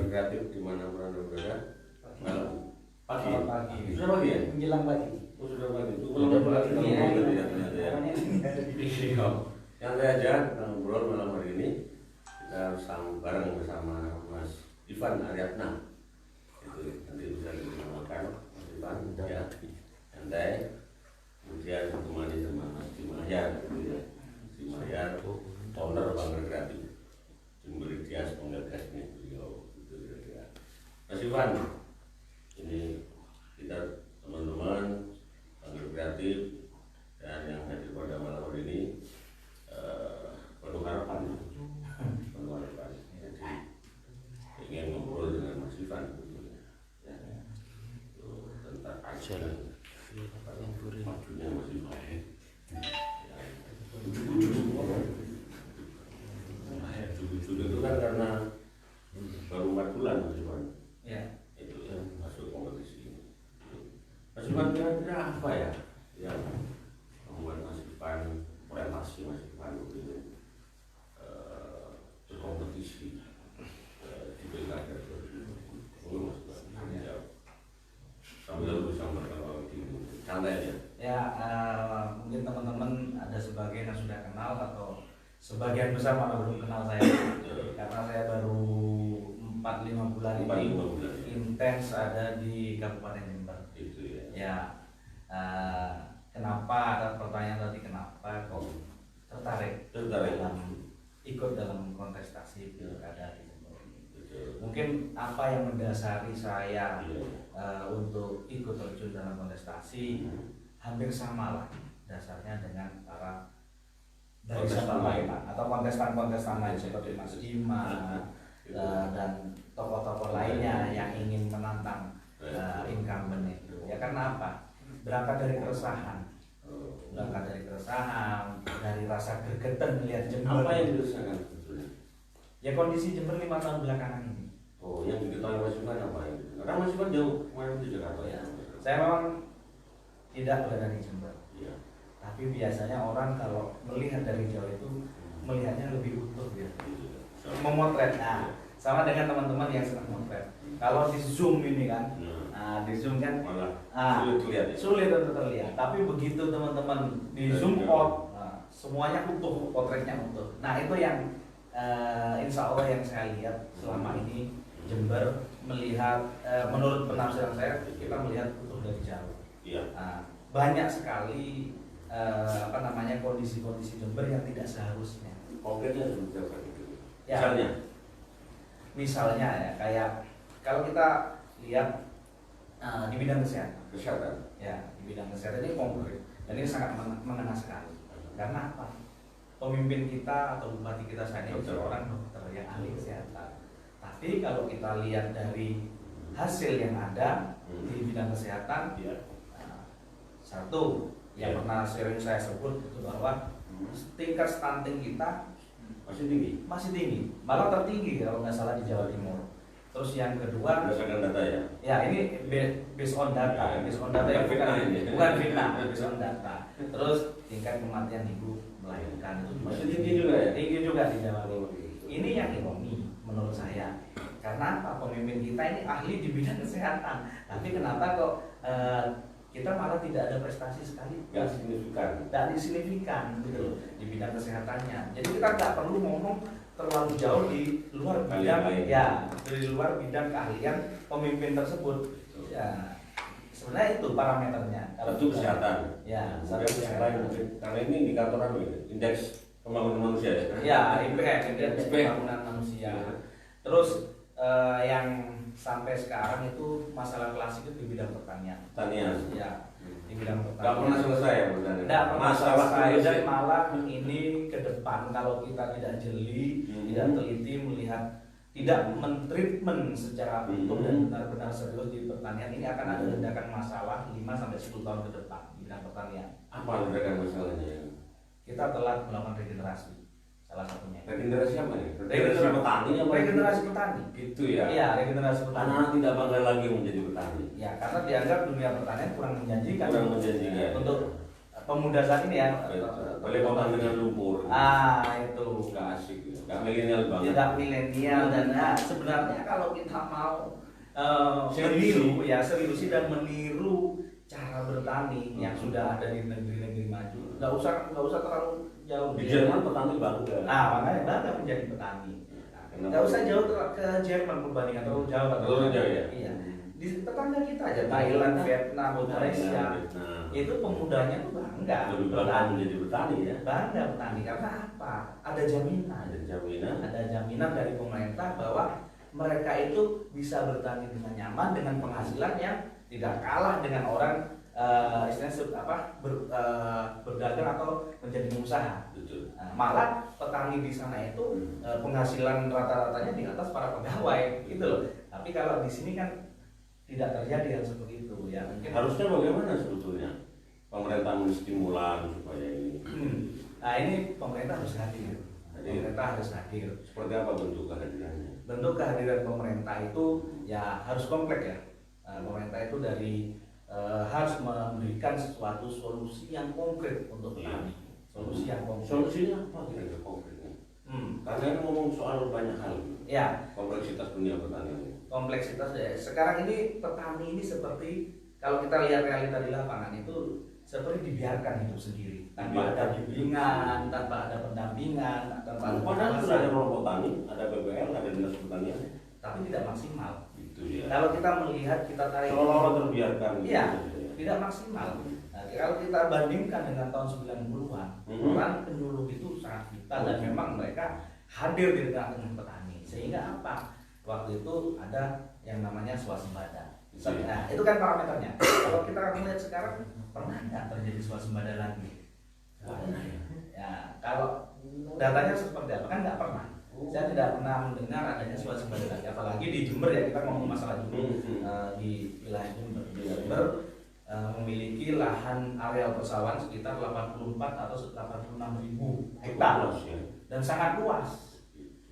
Banggar Kreatif di mana Anda berada? Malam. Pagi. Sudah pagi ya? Menjelang pagi. Oh, sudah pagi. Itu kalau pagi kalau ngobrol ya ternyata ya. Yang saya ajak kita ngobrol malam hari ini kita bareng bersama Mas Ivan Aryatna. Itu nanti bisa dikenalkan Mas Ivan ya. Santai. Kemudian ditemani sama Mas Dimayar, gitu ya. Dimayar, owner Banggar Kreatif. Memberi dia penggagasnya beliau itu kira-kira. Mas Ivan, ini kita teman-teman Banggar Kreatif dan yang hadir pada malam hari ini penuh harapan, Jadi ingin ngobrol dengan Mas Ivan ya. Tentang ajaran majunya Mas Ivan. Itu kan karena baru 4 bulan Mas Ivan. Ya. Itu ya masuk kompetisi ini. Mas Ivan kira-kira apa ya yang membuat Mas Ivan orientasi Mas Ivan ini berkompetisi di pilkada 2020 Mas Ivan? Ya. Sambil bisa berkembang di santai ya. Ya, mungkin teman-teman ada sebagian yang sudah kenal atau sebagian besar malah belum kenal saya karena saya baru 4-5 bulan ini intens ada di Kabupaten Jember. Itu ya. Ya, kenapa ada pertanyaan tadi kenapa kok tertarik dalam ikut dalam kontestasi pilkada di Jember ini? Mungkin apa yang mendasari saya untuk ikut terjun dalam kontestasi hampir sama lah dasarnya dengan para dari sabang lain atau kontestan-kontestan lain seperti Mas Ima dan tokoh-tokoh lainnya yang ingin menantang incumbent itu. Ya karena apa? Berangkat dari keresahan, dari rasa gregetan melihat Jember. Apa yang dirasakan sebetulnya? Ya kondisi Jember 5 tahun belakangan ini. Oh, yang diketahui Mas Ivan apa yang? Karena Mas Ivan jauh kemarin di Jakarta ya. Saya memang tidak berada di Jember. Iya. Tapi biasanya orang kalau melihat dari jauh itu melihatnya lebih utuh ya. Memotret. Nah, sama dengan teman-teman yang sedang memotret. Kalau di zoom ini kan, di zoom kan malah sulit terlihat. Sulit untuk terlihat. Tapi begitu teman-teman di zoom out, semuanya utuh, potretnya utuh. Nah itu yang insya Allah yang saya lihat selama ini Jember melihat, menurut penafsiran saya kita melihat utuh dari jauh. Iya. Banyak sekali kondisi-kondisi Jember yang tidak seharusnya. Konkretnya seperti apa gitu? Ya, misalnya ya kayak kalau kita lihat di bidang kesehatan. Ya, di bidang kesehatan ini konkret dan ini sangat mengena sekali. Karena apa? Pemimpin kita atau bupati kita saat ini seorang dokter yang ahli kesehatan. Tapi kalau kita lihat dari hasil yang ada di bidang kesehatan, satu yang pernah sering saya sebut itu bahwa tingkat stunting kita masih tinggi, malah tertinggi kalau nggak salah di Jawa Timur. Terus yang kedua, berdasarkan data ya? Ya ini based on data yang bukan fitnah, based on data. Terus tingkat kematian ibu melahirkan itu masih tinggi juga ya? Tinggi juga di Jawa Timur. Ini yang ironi menurut saya. Karena apa? Pemimpin kita ini ahli di bidang kesehatan, tapi kenapa kok kita malah tidak ada prestasi sekali? Nggak signifikan gitu loh di bidang kesehatannya. Jadi kita nggak perlu ngomong terlalu jauh di luar bidang di luar bidang keahlian pemimpin tersebut. Ya, sebenarnya itu parameternya. Kalau itu kesehatan. Ya, satu yang lain mungkin. Karena ini indikator apa ya? Indeks pembangunan manusia ya. Ya, indeks pembangunan manusia. Terus yang sampai sekarang itu masalah klasik itu di bidang pertanian. Ya, di bidang pertanian. Gak pernah selesai ya pertanian. Tidak pernah selesai dan malah ini ke depan kalau kita tidak jeli, tidak teliti melihat, tidak mentreatment secara utuh dan benar-benar serius di pertanian, ini akan ada ledakan masalah 5-10 tahun ke depan di bidang pertanian. Apa ledakan masalahnya? Kita telah melakukan regenerasi. Salah satunya. Regenerasi apa nih? Regenerasi petani apa? Regenerasi petani. Gitu ya? Iya, regenerasi petani. Anak tidak bangga lagi menjadi petani. Ya, karena dianggap dunia pertanian kurang menjanjikan. Untuk pemuda saat ini ya. Boleh kontak dengan lumpur. Itu nggak asik, nggak milenial banget. Tidak milenial dan sebenarnya kalau kita mau serius dan meniru cara bertani yang sudah ada di negeri-negeri maju, nggak usah terlalu jauh. Di Jerman petani bangga. Makanya bangga menjadi petani. Nggak usah jauh ke Jerman perbandingan terlalu jauh. Terlalu jauh ya. Iya. Di tetangga kita aja, Thailand, Vietnam, Malaysia, itu pemudanya tuh bangga. Lebih bangga menjadi petani ya. Bangga petani karena apa? Ada jaminan. Ada jaminan dari pemerintah bahwa mereka itu bisa bertani dengan nyaman dengan penghasilan yang tidak kalah dengan orang berdagang atau menjadi pengusaha. Malah petani di sana itu penghasilan rata-ratanya di atas para pegawai gitu loh. Tapi kalau di sini kan tidak terjadi hal seperti itu ya. Mungkin harusnya bagaimana sebetulnya pemerintah menstimulan supaya ini. Ini pemerintah harus hadir. Pemerintah harus hadir. Seperti apa bentuk kehadirannya? Bentuk kehadiran pemerintah itu ya harus kompleks ya. Pemerintah itu harus memberikan suatu solusi yang konkret untuk petani. Solusi yang konkret. Solusinya apa kira-kira konkretnya? Karena ini ngomong soal banyak hal. Ya. Kompleksitas dunia pertanian. Kompleksitas ya. Sekarang ini petani ini seperti kalau kita lihat realita di lapangan itu seperti dibiarkan hidup sendiri tanpa ada bimbingan, tanpa ada pendampingan, tanpa ada. Padahal sudah ada kelompok tani, ada BPL, ada dinas pertanian, tapi tidak maksimal. Itu ya. Kalau kita melihat kita tarik seolah-olah terbiarkan. Iya, tidak maksimal. Nah, kalau kita bandingkan dengan tahun 90-an, peran penyuluh itu sangat vital dan memang mereka hadir di tengah-tengah petani. Sehingga apa? Waktu itu ada yang namanya swasembada. Nah, itu kan parameternya. Kalau kita melihat sekarang, pernah nggak terjadi swasembada lagi? Ya, kalau datanya seperti apa? Kan nggak pernah. Saya tidak pernah mendengar adanya swasembada lagi. Apalagi di Jember ya, kita ngomong masalah Jember. Di wilayah Jember memiliki lahan areal persawahan sekitar 84 atau 86 ribu hektar dan sangat luas.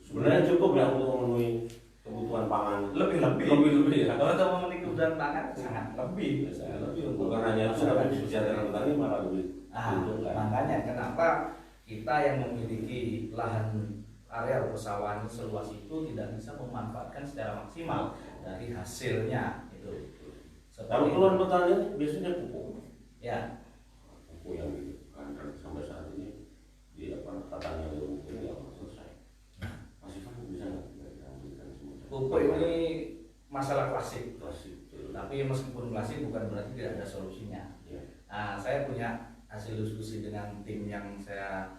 Sebenarnya cukup ya untuk memenuhi kebutuhan pangan. Lebih ya. Kalau untuk memenuhi kebutuhan pangan sangat lebih. Bukan hanya itu, tapi kesejahteraan petani malah lebih. Makanya kenapa kita yang memiliki lahan areal persawahan seluas itu tidak bisa memanfaatkan secara maksimal dari hasilnya itu. Kalau keluhan petani biasanya pupuk. Ya. Pupuk yang kan sampai saat ini di katanya pupuk ini selesai. Masih kan bisa nggak? Pupuk ini masalah klasik. Betul. Tapi meskipun klasik bukan berarti tidak ada solusinya. Ya. Saya punya hasil diskusi dengan tim yang saya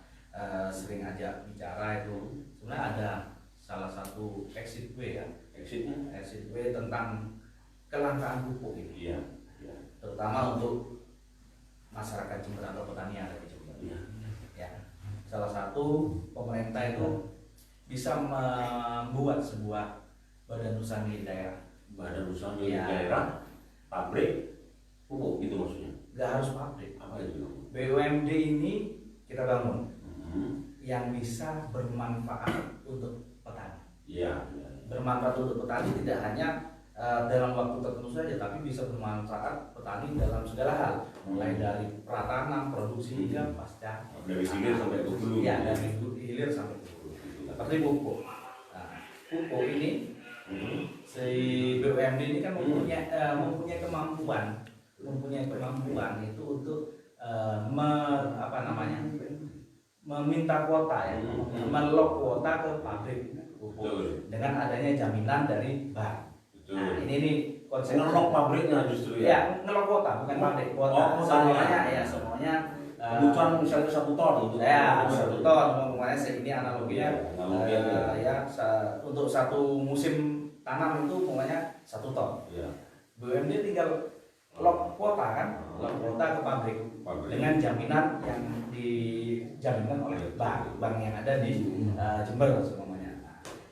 sering ajak bicara itu. Sebenarnya ada salah satu exit way ya. Exit way tentang kelangkaan pupuk ini. Iya. Terutama untuk masyarakat Jember atau petani yang ada di Jember. Iya. Ya. Salah satu pemerintah itu bisa membuat sebuah badan usaha milik daerah. Badan usaha milik daerah, pabrik pupuk itu maksudnya. Nggak harus pabrik. Apa itu? BUMD ini kita bangun yang bisa bermanfaat untuk petani. Iya. Bermanfaat untuk petani tidak hanya dalam waktu tertentu saja, tapi bisa bermanfaat petani dalam segala hal, mulai dari pratanam, produksi hingga pasca. Dari hilir sampai ke hulu. Iya, dari hilir sampai ke hulu. Seperti pupuk. Pupuk ini si BUMD ini kan mempunyai kemampuan itu untuk meminta kuota ya, melok kuota ke pabrik pupuk dengan adanya jaminan dari bank. Nah, ini konsep ngelok pabriknya justru ya. Ya, ngelok kuota bukan pabrik, kuota. Semuanya kebutuhan misalnya 1 ton untuk 1 ton, umpamanya ini analoginya untuk satu musim tanam itu umpamanya 1 ton. BUMD tinggal lock kuota kan, lock kuota ke pabrik dengan jaminan yang dijaminkan oleh bank yang ada di Jember semuanya.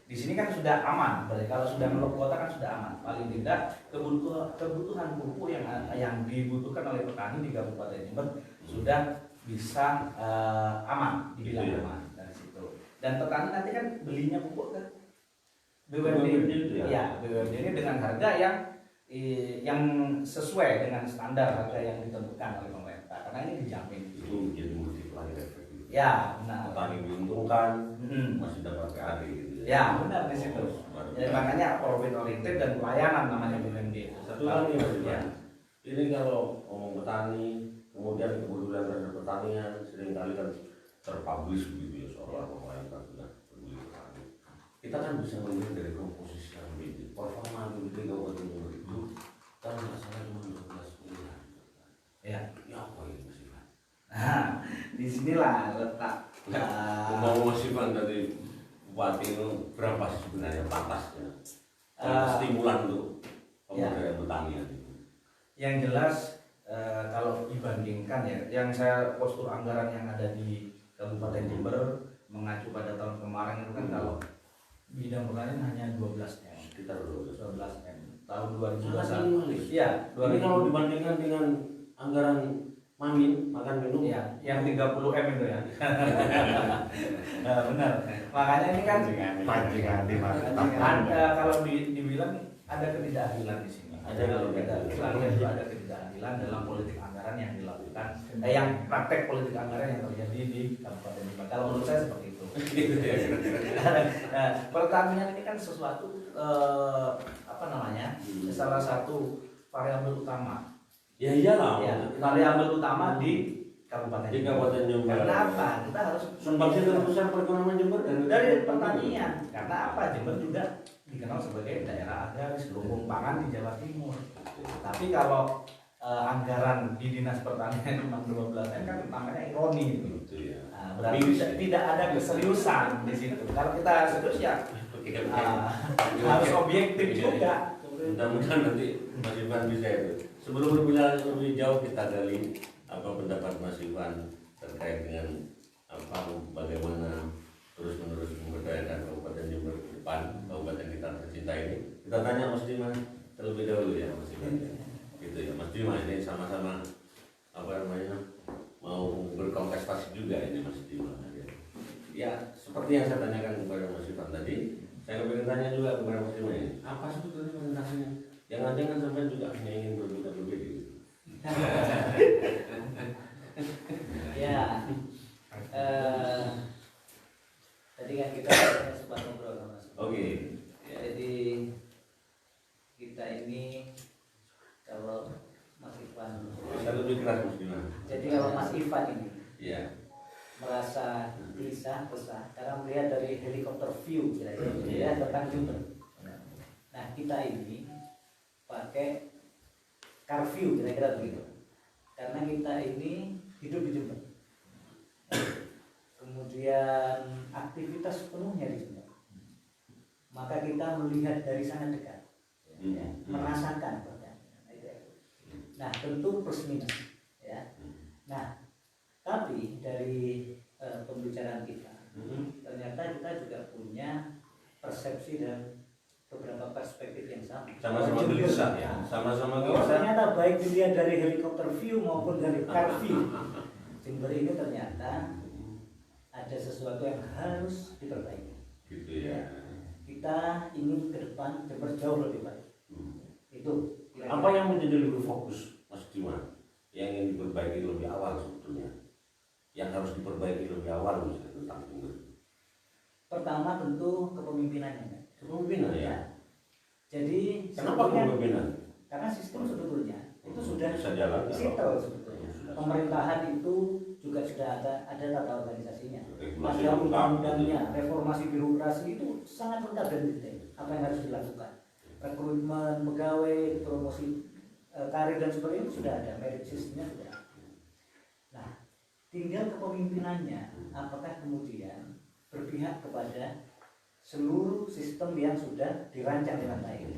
Di sini kan sudah aman, berarti kalau sudah ngelok kuota kan sudah aman. Paling tidak kebutuhan pupuk yang dibutuhkan oleh petani di Kabupaten Jember sudah bisa aman, dibilang aman dari situ. Dan petani nanti kan belinya pupuk ke BUMD. Ya, BUMD ini dengan harga yang sesuai dengan standar harga yang ditentukan oleh pemerintah, karena ini dijamin. Itu jadi multiplier effect. Ya, benar. Petani diuntungkan, masih dapat PAD gitu. Ya, benar di situ. Ya, makanya profit oriented dan pelayanan namanya BUMD. Satu lagi Mas Ivan, ini kalau ngomong petani, kemudian kepedulian terhadap pertanian seringkali kan terpublish begitu ya, seolah pemerintah sudah peduli petani. Kita kan bisa melihat dari komposisi yang BD, performa BD Kabupaten Jember itu kan nggak salah cuma 12 miliar. Ya. Ya apa ini Mas Ivan? Nah, disinilah letak. Mau Mas Ivan dari Bupati itu berapa sih sebenarnya pantasnya? Stimulan untuk pemberdayaan pertanian itu. Yang jelas kalau dibandingkan ya, yang saya postur anggaran yang ada di Kabupaten Jember mengacu pada tahun kemarin itu kan kalau bidang pertanian hanya 12 M. Sekitar 12 M. Tahun 2021. Iya, ini kalau dibandingkan dengan anggaran makan minum ya, yang 30 M itu ya. Nah, benar. Makanya ini kan kalau dibilang ada ketidakadilan di sini. Ada ketidakadilan dalam politik anggaran yang dilakukan, yang praktek politik anggaran yang terjadi di Kabupaten Jember. Kalau menurut saya seperti itu. Nah, pertanian ini kan sesuatu salah satu variabel utama. Ya iyalah. Ya, variabel utama di Kabupaten Jember. Karena apa? Kita harus sumbangsi terbesar perekonomian Jember dari pertanian. Karena apa? Jember juga dikenal sebagai daerah agraris, lumbung pangan di Jawa Timur. Tapi kalau anggaran di Dinas Pertanian cuma 12 M kan namanya ironi gitu. Ya. Nah, berarti tidak ada keseriusan di situ. Kalau kita serius ya harus objektif juga. Mudah-mudahan nanti Mas Ivan bisa itu. Sebelum berbicara lebih jauh, kita gali apa pendapat Mas Ivan terkait dengan bagaimana terus-menerus memberdayakan Kabupaten Jember ke depan, kabupaten kita tercinta ini. Kita tanya Mas Dimas terlebih dahulu ya Mas Ivan. Gitu ya Mas Dimas, ini sama-sama mau berkontestasi juga ini Mas Dimas. Ya seperti yang saya tanyakan kepada Mas Ivan tadi, saya ingin tanya juga kepada Mas Dimas ini, apa sebetulnya presentasinya? Jangan-jangan sampai juga hanya ingin berbeda-beda gitu. Ya, tadi kan kita sempat ngobrol sama Mas. Oke. Jadi kita ini kalau Mas Ivan, saya lebih keras Mas Dimas. jadi kalau Mas Ivan ini merasa bisa resah karena melihat dari helikopter view kira-kira tentang Jember. Nah kita ini pakai car view kira-kira begitu, karena kita ini hidup di Jember, kemudian aktivitas sepenuhnya di Jember, maka kita melihat dari sangat dekat, merasakan bahkan. Nah tentu plus minus ya. Nah tapi dari pembicaraan kita ternyata kita juga punya persepsi dan beberapa perspektif yang sama-sama gelisah ya, sama-sama gelisah. Ternyata baik dilihat dari helikopter view maupun dari car view, Jember ini ternyata ada sesuatu yang harus diperbaiki. Gitu ya. Kita ingin ke depan Jember jauh lebih baik. Itu. Apa yang menjadi lebih fokus Mas Dimas? Yang ingin diperbaiki lebih awal sebetulnya? Yang harus diperbaiki lebih awal misalnya tentang Jember. Pertama tentu kepemimpinannya. Kepemimpinan ya. Jadi kenapa kepemimpinan? Karena sistem sebetulnya itu sudah bisa jalan. Sistem sebetulnya. Pemerintahan itu juga sudah ada tata organisasinya. Ada undang-undangnya, reformasi birokrasi itu sangat lengkap dan detail. Apa yang harus dilakukan? Rekrutmen pegawai, promosi karir dan sebagainya itu sudah ada, merit systemnya sudah ada. Nah, tinggal kepemimpinannya, apakah kemudian berpihak kepada seluruh sistem yang sudah dirancang dengan baik.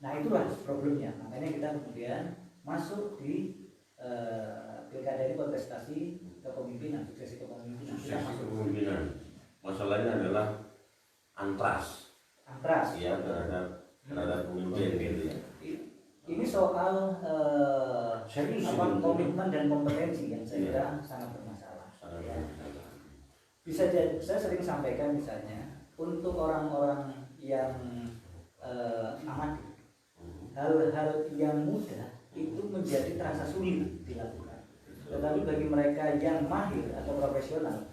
Nah itulah problemnya, makanya kita kemudian masuk di pilkada ini kontestasi kepemimpinan, suksesi kepemimpinan. Suksesi kepemimpinan. Masalahnya adalah antras ya terhadap pemimpin gitu ya. Ini soal komitmen dan kompetensi yang saya kira sangat bermasalah. Bisa jadi, saya sering sampaikan misalnya untuk orang-orang yang amati hal-hal yang mudah itu menjadi terasa sulit dilakukan. Tetapi bagi mereka yang mahir atau profesional,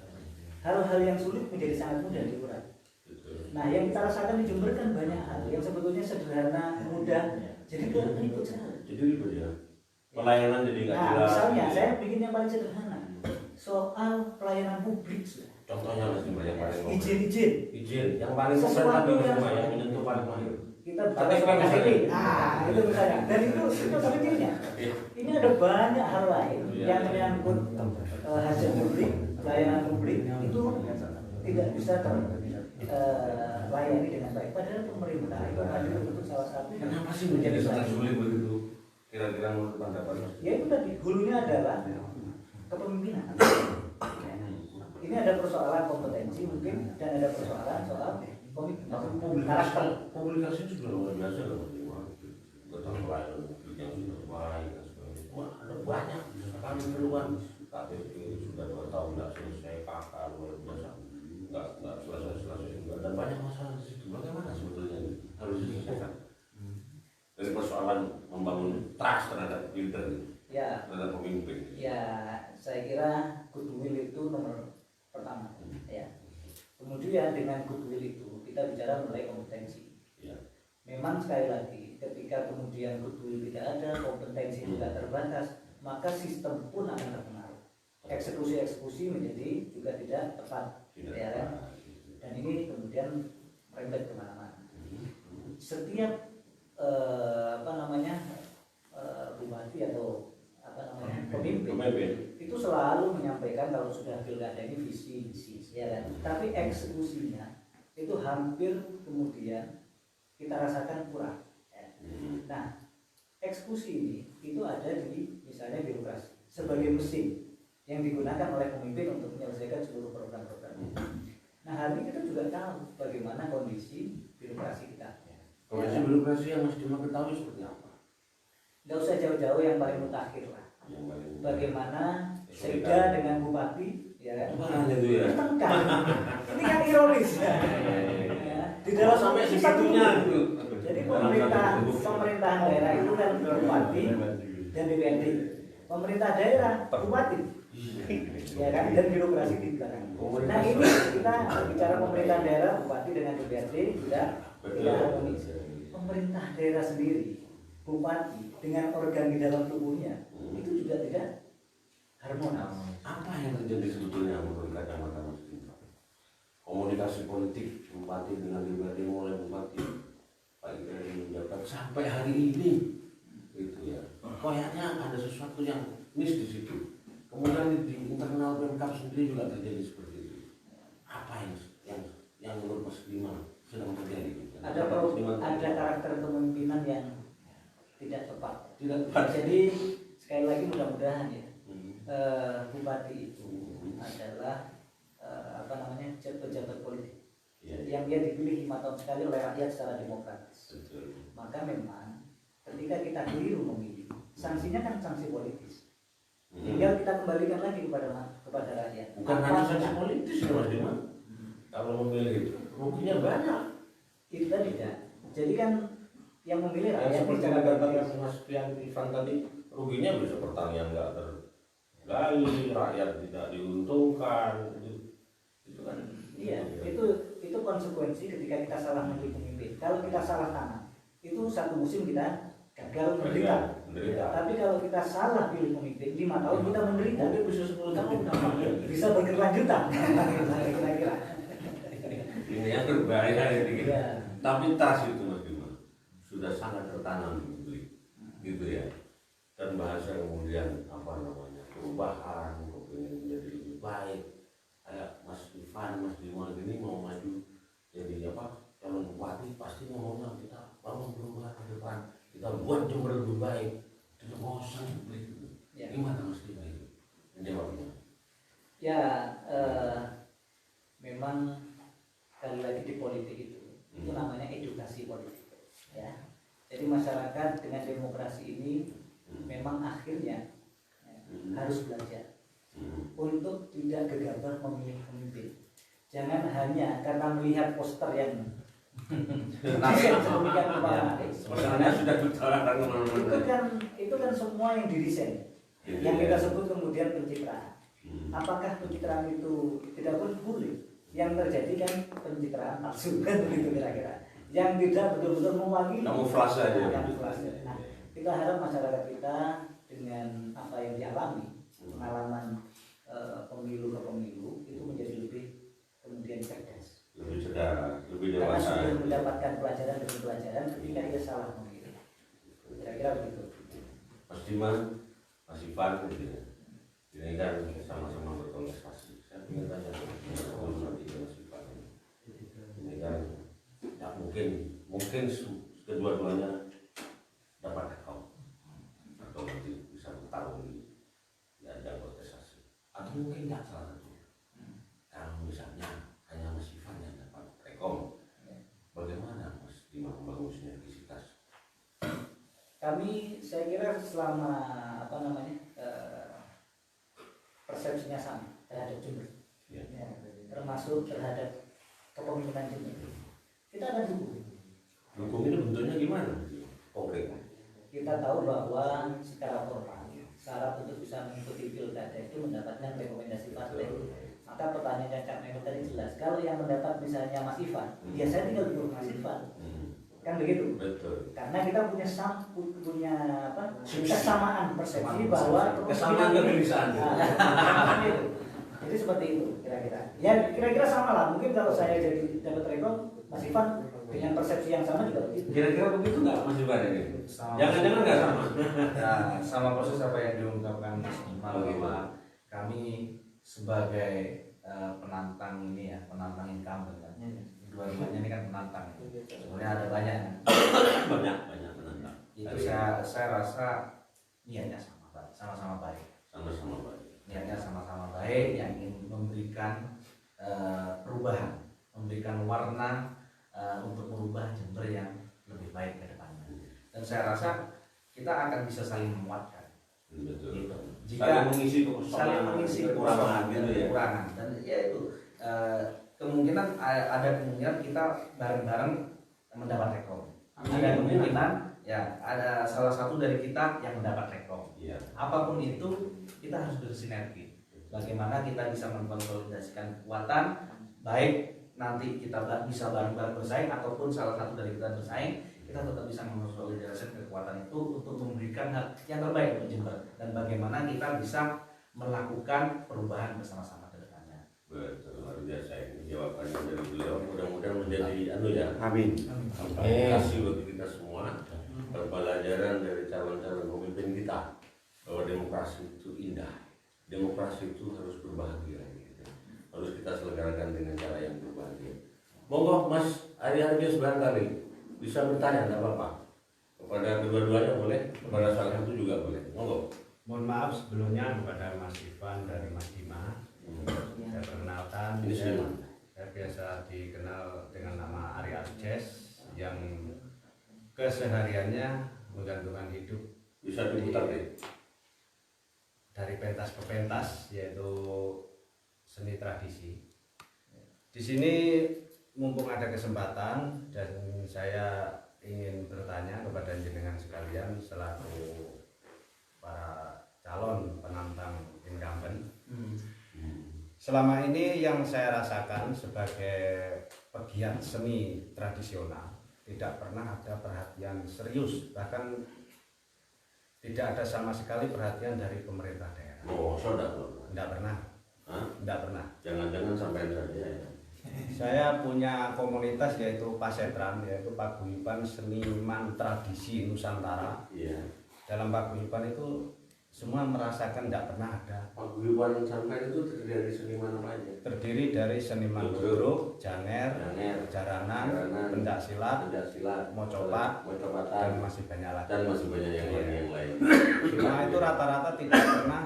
hal-hal yang sulit menjadi sangat mudah diurai. Nah, yang kita rasakan di Jember kan banyak hal yang sebetulnya sederhana, mudah, jadi ribut sekali. Jadi ribut ya. Pelayanan jadi nggak jelas. Nah, misalnya saya bikin yang paling sederhana, soal pelayanan publik. Contohnya masih banyak paling Izin yang paling besar tapi semua yang menyentuh paling mahir. Kita bicara soal KTP. Itu misalnya. Dan itu pentingnya. Ini ada banyak hal lain yang menyangkut hajat publik, pelayanan publik itu tidak bisa terlayani dengan baik. Padahal pemerintah itu hadir untuk salah satu. Kenapa sih menjadi sangat sulit begitu? Kira-kira menurut pendapat Mas? Ya itu tadi, hulunya adalah kepemimpinan. Ini ada persoalan kompetensi mungkin dan ada persoalan soal karakter. Publikasi juga luar biasa loh. Tentang pelayanan publik yang sudah baik dan sebagainya. Wah, ada banyak kami keluhan. KTP sudah 2 tahun nggak selesai, KK luar biasa nggak selesai juga, dan banyak masalah di situ. Bagaimana sebetulnya harus diselesaikan? Dari persoalan membangun trust terhadap leader, terhadap pemimpin. Ya, saya kira goodwill itu nomor pertama. Ya. Kemudian dengan goodwill itu kita bicara mengenai kompetensi. Ya. Memang sekali lagi, ketika kemudian goodwill tidak ada, kompetensi juga terbatas, maka sistem pun akan terpengaruh. Eksekusi menjadi juga tidak tepat, ya kan? Dan ini kemudian merembet kemana-mana. Setiap bupati atau pemimpin itu selalu menyampaikan kalau sudah pilkada ini visi, ya kan? Tapi eksekusinya itu hampir kemudian kita rasakan kurang. Ya. Nah, eksekusi ini itu ada di misalnya birokrasi sebagai mesin yang digunakan oleh pemimpin untuk menyelesaikan seluruh program-program. Nah, hari ini kita juga tahu bagaimana kondisi birokrasi kita. Kondisi birokrasi yang Mas Dima ketahui seperti apa? Nggak usah jauh-jauh, yang paling mutakhir lah. Bagaimana Sekda dengan bupati, ya kan? Itu ya. Ini kan ironis ya. Di dalam sampai segitunya gitu. Jadi pemerintahan daerah itu kan bupati dan DPRD. Pemerintah daerah bupati, ya kan? Dan birokrasi di belakang. Nah, ini kita bicara pemerintah daerah, bupati dengan DPRD tidak harmonis. Pemerintah daerah sendiri, bupati dengan organ di dalam tubuhnya itu juga tidak harmonis. Apa yang terjadi sebetulnya menurut kacamata Mas Dima? Komunikasi politik bupati dengan DPRD, mulai bupati Pak Gibran menjabat sampai hari ini, gitu ya. Kayaknya ada sesuatu yang miss di situ. Kemudian di internal Pemkab sendiri juga terjadi seperti itu. Apa yang menurut Mas Dima sedang terjadi? Ada karakter kepemimpinan yang tidak tepat. Jadi sekali lagi mudah-mudahan ya bupati itu adalah pejabat politik yang dia dipilih 5 tahun sekali oleh rakyat secara demokratis. Maka memang ketika kita keliru memilih, sanksinya kan sanksi politis. Tinggal kita kembalikan lagi kepada rakyat. Bukan hanya sanksi politis ya Mas Dima. Kalau memilih itu ruginya banyak. Itu tadi ya. Jadi kan yang memilih rakyat. Seperti yang katakan Mas Ivan tadi, ruginya bisa pertanian nggak tergali, rakyat tidak diuntungkan. Itu kan. Iya, itu konsekuensi ketika kita salah memilih pemimpin. Kalau kita salah tanam, itu satu musim kita gagal menderita. Tapi kalau kita salah pilih pemimpin 5 tahun kita menderita. Mungkin bisa 10 tahun bisa berkelanjutan. Kira-kira. Ini yang berbahaya ini. Ya. Tapi trust itu Mas Bima sudah sangat tertanam di publik, gitu ya. Dan bahasa kemudian perubahan, kepingin menjadi lebih baik. Kayak Mas Ivan, Mas Bima ini mau maju jadi calon bupati, pasti ngomongnya kita bangun perubahan ke depan, kita buat Jember lebih baik. Tidak bosan publik itu. Ya. Gimana Mas Bima itu menjawabnya? Ya, memang sekali lagi di politik itu namanya edukasi politik, ya. Jadi masyarakat dengan demokrasi ini memang akhirnya harus belajar untuk tidak gegabah memilih pemimpin. Jangan hanya karena melihat poster yang sedemikian rupa Masalahnya sudah dilarang kemana-mana. Itu kan semua yang didesain. Yang kita sebut kemudian pencitraan. Apakah pencitraan itu tidak boleh? Yang terjadi kan pencitraan palsu kan begitu kira-kira. Yang tidak betul-betul mewakili. Kamuflase aja. Nah, kita harap masyarakat kita dengan apa yang dialami, pengalaman pemilu ke pemilu itu menjadi lebih kemudian cerdas. Lebih cerdas, lebih Karena dewasa. sudah mendapatkan pelajaran demi pelajaran ketika dia salah memilih. Kira-kira begitu. Mas Diman, Mas Ivan, gitu ya. Ini kan sama-sama berkontestasi. Saya ingin tanya sebelum nanti Mas Ivan. Ini kan ya mungkin kedua-duanya dapat rekam atau nanti bisa bertarung di ajang kontestasi. Atau mungkin nggak salah satu. Kalau misalnya hanya Mas Ivan yang dapat rekom, bagaimana Mas Diman membangun sinergisitas? Kami saya kira selama persepsinya sama terhadap Jember, ya, termasuk terhadap kepemimpinan Jember. Kita akan dukung. Dukung ini bentuknya gimana? Konkret. Kita tahu bahwa secara formal syarat untuk bisa mengikuti pilkada itu mendapatkan rekomendasi partai. Maka pertanyaannya Cak Mehmet tadi jelas. Kalau yang mendapat misalnya Mas Ivan, ya saya tinggal dukung Mas Ivan. Kan begitu. Betul. Karena kita punya kesamaan persepsi bahwa kesamaan kegelisahan. Jadi seperti itu kira-kira. Ya kira-kira sama lah. Mungkin kalau saya jadi dapat rekor, Mas Ivan dengan persepsi yang sama juga begitu. Kira-kira begitu nggak Mas Ivan ini? Jangan-jangan nggak sama. Ya, sama proses apa yang diungkapkan Mas Iman bahwa kami sebagai penantang ini ya, penantang incumbent kan. Dua-duanya ini kan penantang. Sebenarnya ada banyak. banyak penantang. Itu saya rasa niatnya sama-sama baik. Sama-sama baik. Niatnya sama-sama baik, yang ingin memberikan perubahan, memberikan warna untuk merubah Jember yang lebih baik ke depannya. Dan saya rasa kita akan bisa saling menguatkan. Betul. Gitu. Jika saling mengisi kekurangan gitu ya. kekurangan, dan ya itu kemungkinan ada kemungkinan kita bareng-bareng mendapat rekom. Ada kemungkinan ya ada salah satu dari kita yang mendapat rekom. Iya. Apapun itu kita harus bersinergi. Bagaimana kita bisa mengkonsolidasikan kekuatan, baik nanti kita bisa bareng-bareng bersaing ataupun salah satu dari kita bersaing, kita tetap bisa mengkonsolidasikan kekuatan itu untuk memberikan hal yang terbaik untuk Jember, dan bagaimana kita bisa melakukan perubahan bersama-sama ke depannya. Betul, luar biasa ini jawabannya dari beliau. Mudah-mudahan menjadi Amin. kasih bagi kita semua, pembelajaran dari calon-calon pemimpin kita bahwa demokrasi itu indah, demokrasi itu harus berbahagia, gitu. Harus kita selenggarakan dengan cara yang berbahagia. Monggo Mas Ari Arjo barangkali bisa bertanya, tidak apa-apa, kepada kedua-duanya boleh, kepada salah satu juga boleh. Monggo. Mohon maaf sebelumnya kepada Mas Ivan dari Mas Dima. Saya perkenalkan, Ini saya Diman. biasa dikenal dengan nama Ari Arjes yang kesehariannya menggantungkan hidup Bisa diputar deh. dari pentas ke pentas, yaitu seni tradisi. Di sini mumpung ada kesempatan dan saya ingin bertanya kepada jenengan sekalian selaku para calon penantang incumbent. Selama ini yang saya rasakan sebagai pegiat seni tradisional, tidak pernah ada perhatian serius, bahkan tidak ada sama sekali perhatian dari pemerintah daerah. Oh, saudara. Tidak pernah. Hah? Tidak pernah. Jangan-jangan sampai saja ya. Saya punya komunitas yaitu Pasetran, yaitu Paguyuban Seniman Tradisi Nusantara. Iya. Dalam Paguyuban itu semua merasakan tidak pernah ada. Paguyuban sampai itu terdiri dari seniman apa aja? Terdiri dari seniman ludruk, janger, jaranan, pencak silat, mocopat, dan masih banyak lagi. Dan masih banyak yang lain. Nah itu rata-rata tidak pernah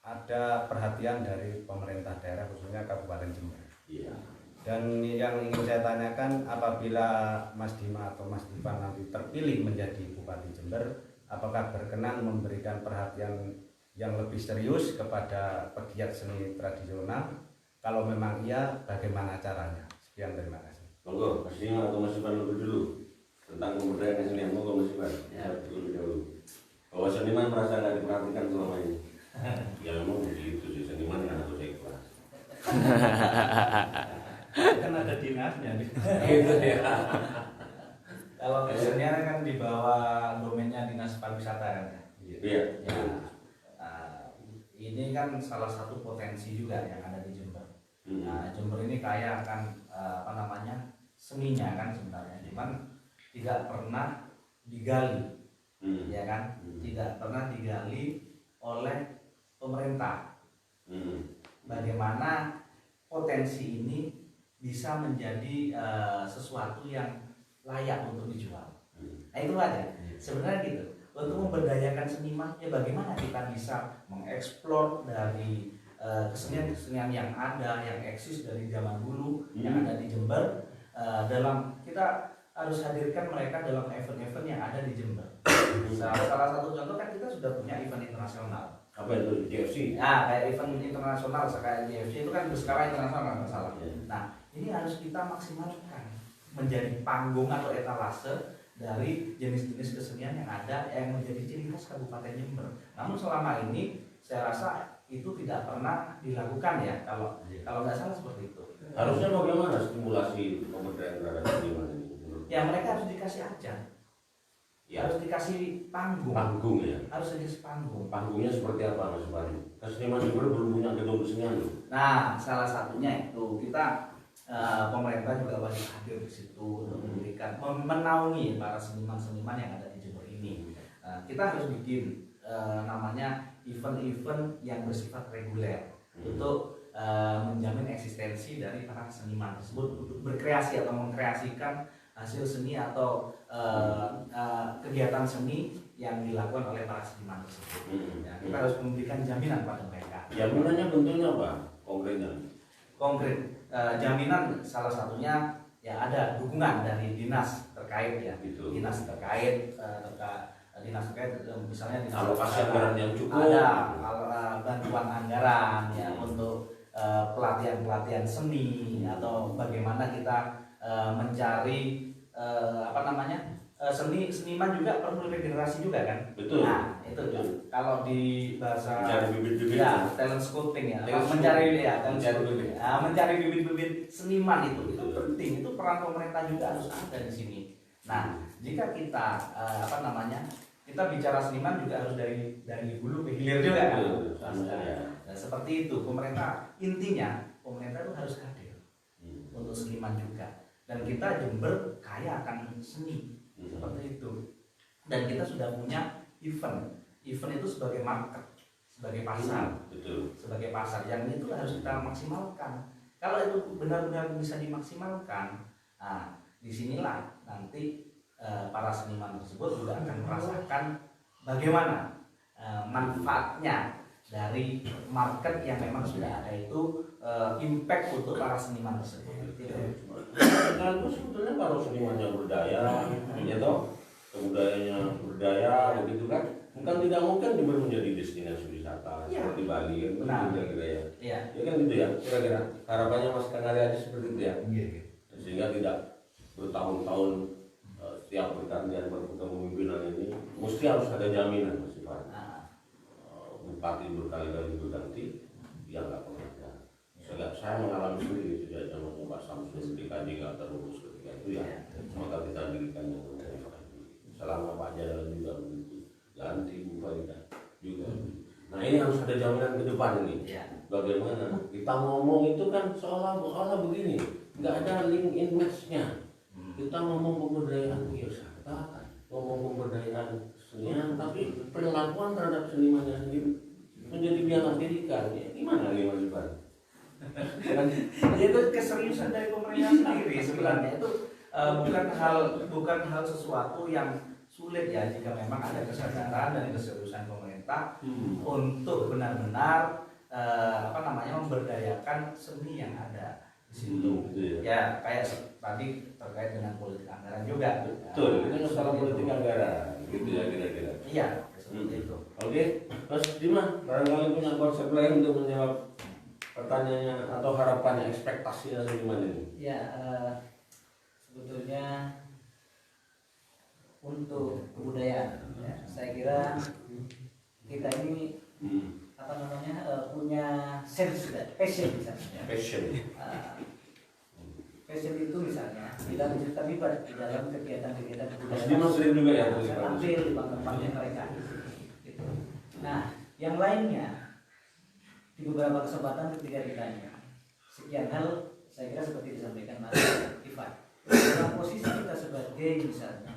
ada perhatian dari pemerintah daerah, khususnya Kabupaten Jember. Iya. Dan yang ingin saya tanyakan, apabila Mas Dima atau Mas Ivan nanti terpilih menjadi Bupati Jember, apakah berkenan memberikan perhatian yang lebih serius kepada pegiat seni tradisional? Kalau memang iya, bagaimana caranya? Sekian, terima kasih. Monggo, Mas Dima atau Mas Ivan lebih dulu. tentang pemberdayaan kesenian. Monggo Mas Ivan. Ya, terlebih dahulu. Bahwa seniman merasa nggak diperhatikan selama ini. Ya memang begitu sih, seniman kan harus ikhlas. Kan ada dinasnya nih. Gitu ya. Kalau kesenian kan di bawah domainnya dinas pariwisata kan ya. Iya. Ya, ini kan salah satu potensi juga yang ada di Jember. Nah, Jember ini kaya akan apa namanya seninya kan sebenarnya, cuman tidak pernah digali, ya kan? Tidak pernah digali oleh pemerintah. Bagaimana potensi ini bisa menjadi sesuatu yang layak untuk dijual. Nah itu aja. Sebenarnya gitu. Untuk memberdayakan seniman, ya bagaimana kita bisa mengeksplor dari kesenian-kesenian yang ada, yang eksis dari zaman dulu, yang ada di Jember. Dalam kita harus hadirkan mereka dalam event-event yang ada di Jember. Salah satu contoh kan kita sudah punya event internasional. Apa itu GFC? Nah, kayak event internasional kayak GFC itu kan berskala internasional nggak salah. Nah, ini harus kita maksimalkan menjadi panggung atau etalase dari jenis-jenis kesenian yang ada yang menjadi ciri khas Kabupaten Jember. Namun selama ini saya rasa itu tidak pernah dilakukan ya, kalau nggak salah seperti itu. Harusnya bagaimana stimulasi pemberdayaan terhadap seniman ini? Ya mereka harus dikasih ajar, ya. Harus dikasih panggung. Panggung ya. Harus dikasih panggung. Panggungnya seperti apa Mas Ivan? Seniman Jember belum punya gedung kesenian loh. Nah, salah satunya itu kita pemerintah juga wajib hadir di situ untuk memberikan menaungi para seniman-seniman yang ada di Jember ini. Kita harus bikin namanya event-event yang bersifat reguler untuk menjamin eksistensi dari para seniman tersebut untuk berkreasi atau mengkreasikan hasil seni atau kegiatan seni yang dilakukan oleh para seniman tersebut. Ya, kita harus memberikan jaminan pada mereka. Jaminannya bentuknya apa? Konkretnya? Konkret, jaminan salah satunya ya ada dukungan dari dinas terkait ya, Gitu. dinas terkait misalnya dinas Alokasi anggaran yang cukup. Ada bantuan anggaran ya untuk pelatihan seni atau bagaimana kita mencari apa namanya seniman juga perlu regenerasi juga kan. Betul. Nah itu ya. Kalau di bahasa Mencari bibit-bibit. ya talent scouting ya, Talent mencari scouting. ya talent Mencari scouting. bibit. Nah, mencari bibit-bibit seniman itu Betul. penting, itu peran pemerintah juga harus ada di sini. Nah jika kita apa namanya kita bicara seniman juga harus dari hulu ke hilir juga kan. Nah, seperti itu pemerintah, intinya pemerintah itu harus hadir untuk seniman juga, dan kita Jember kaya akan seni seperti itu, dan kita sudah punya event itu sebagai market, sebagai pasar. Betul. Sebagai pasar yang itu harus kita maksimalkan. Kalau itu benar-benar bisa dimaksimalkan, nah disinilah nanti para seniman tersebut juga akan merasakan bagaimana manfaatnya dari market yang memang sudah ada itu, impact untuk para seniman tersebut. Nah, itu sebetulnya kalau senimannya berdaya, ya toh, kebudayaannya berdaya, begitu kan? Bukan tidak mungkin Jember menjadi destinasi wisata seperti Bali kan, kira-kira ya. Iya. Ya kan gitu ya, kira-kira harapannya Mas Kang Ari aja seperti itu ya. Sehingga tidak bertahun-tahun setiap pergantian kepemimpinan ini mesti harus ada jaminan Mas Ivan. Bupati berkali-kali berganti, dia nggak pernah ada. Saya mengalami sendiri sejak zaman Pak Samsul di KJ nggak terurus ketika itu ya, maka kita dirikan yang namanya selama Pak Jadal juga begitu, ganti Bupati juga. Nah ini harus ada jaminan ke depan ini. Bagaimana kita ngomong itu kan seolah-olah begini, nggak ada link in match-nya. Kita ngomong pemberdayaan wisata, ngomong pemberdayaan kesenian, tapi perlakuan terhadap senimannya sendiri menjadi biang-biang. Ya, gimana nih Mas Ivan? Itu keseriusan dari pemerintah sendiri sebenarnya itu bukan hal sesuatu yang sulit ya, jika memang ada kesadaran dan keseriusan pemerintah untuk benar-benar apa namanya memberdayakan seni yang ada di situ. Ya kayak tadi terkait dengan politik anggaran juga. Betul, itu masalah politik anggaran, gitu ya kira-kira. Iya, seperti itu. Oke, Mas Dimas, barangkali punya konsep lain untuk menjawab pertanyaannya atau harapannya, ekspektasinya dari mana ini? Ya, sebetulnya untuk kebudayaan. Ya, saya kira kita ini punya sense juga, passion misalnya. Passion itu misalnya kita terlibat di dalam kegiatan-kegiatan kebudayaan. Mas sering juga ya Saya tampil di tempatnya mereka. Gitu. Nah, yang lainnya di beberapa kesempatan ketika ditanya sekian hal, saya kira seperti disampaikan Mas Ivan. Dalam posisi kita sebagai misalnya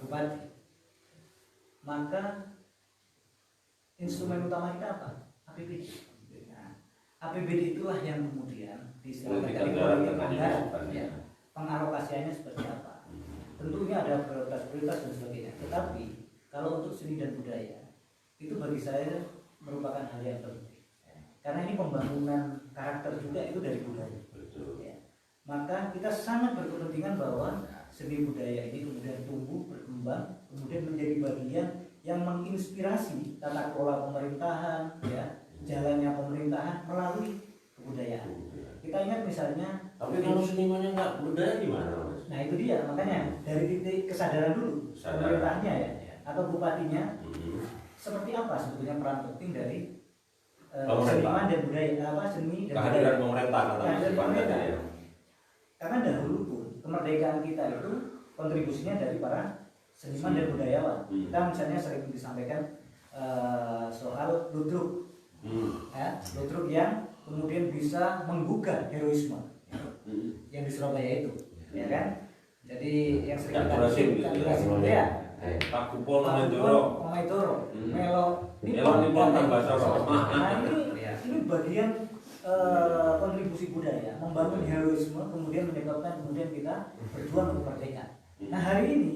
bupati, maka instrumen utama kita apa? APBD. Nah, APBD itulah yang kemudian diistilahkan ya, pengalokasiannya seperti apa. Tentunya ada prioritas-prioritas dan sebagainya. Tetapi kalau untuk seni dan budaya itu bagi saya merupakan hal yang penting. Karena ini pembangunan karakter juga itu dari budaya. Ya. Maka kita sangat berkepentingan bahwa seni budaya ini kemudian tumbuh, berkembang, kemudian menjadi bagian yang menginspirasi tata kelola pemerintahan, ya, jalannya pemerintahan melalui kebudayaan. Kita ingat misalnya, tapi kalau senimannya nggak budaya gimana, Mas? nah itu dia, makanya dari titik kesadaran dulu pemerintahnya ya, atau bupatinya, seperti apa sebetulnya peran penting dari seniman dan budaya, seni dan budaya. Kehadiran pemerintah Ya. Karena dahulu pun kemerdekaan kita itu kontribusinya dari para seniman dan budayawan. Kita misalnya sering disampaikan soal ludruk, ya, ludruk yang kemudian bisa menggugah heroisme yang di Surabaya itu, ya kan? Jadi yang sering kita sebutkan ya, Pak Kupon Maitoro, Melo Nipon tambah Soro. Nah ini bagian kontribusi budaya, membangun heroisme, kemudian menyebabkan kemudian kita berjuang untuk merdeka. Nah hari ini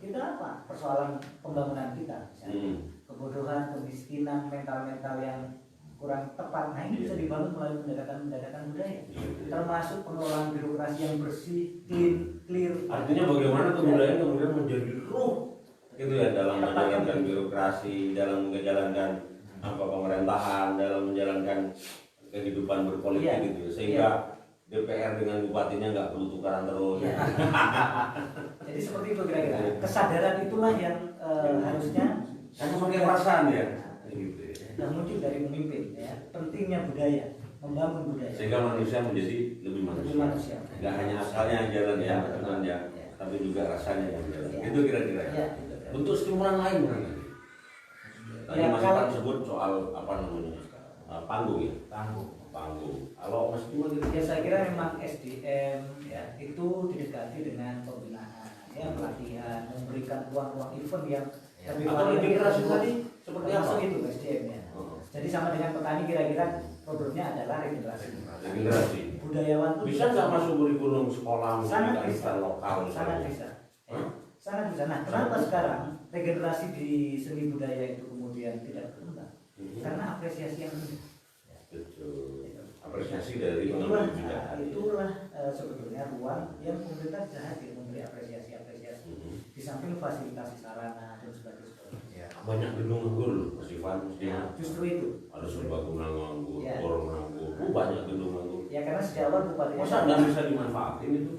kita apa? Persoalan pembangunan kita, misalnya kebodohan, kemiskinan, mental-mental yang kurang tepat. Nah ini bisa dibangun melalui pendekatan budaya, termasuk pengelolaan birokrasi yang bersih, clear. Artinya bagaimana kebudayaan kemudian menjadi ruh gitu ya dalam menjalankan birokrasi, dalam menjalankan pemerintahan, dalam menjalankan kehidupan berpolitik gitu, sehingga DPR dengan bupatinya nggak perlu tukaran terus. Jadi seperti itu kira-kira. Kesadaran itulah yang harusnya semakin perasaan ya. Gitu. Dan muncul dari pemimpin, ya. Pentingnya budaya, membangun budaya. Sehingga manusia menjadi lebih manusia. Nggak hanya asalnya jalan ya, ya, tapi juga rasanya yang jalan. Itu kira-kira. Ya. Untuk stimulan lain mana? Tadi Mas Ivan sebut soal apa namanya panggung ya. Panggung. Kalau Mas Ivan ya saya kira memang SDM ya itu didekati dengan pembinaan, ya pelatihan, memberikan ruang-ruang event yang lebih atau regenerasi tadi seperti apa? Itu SDM ya. Jadi sama dengan petani kira-kira problemnya adalah regenerasi. Budayawan itu bisa nggak masuk kurikulum sekolah sangat bisa lokal? Sangat bisa. Sangat bisa. Nah, kenapa sekarang regenerasi di seni budaya itu kemudian tidak berkembang? Karena apresiasi yang rendah. Betul. Apresiasi dari itulah sebetulnya ruang yang pemerintah bisa hadir memberi apresiasi di samping fasilitasi sarana dan sebagainya. Banyak gedung nganggur, Mas Ivan. Justru itu. Ada serbaguna nganggur, orang nganggur, banyak gedung nganggur. Ya karena sejak awal bupati. Masa nggak bisa dimanfaatin itu?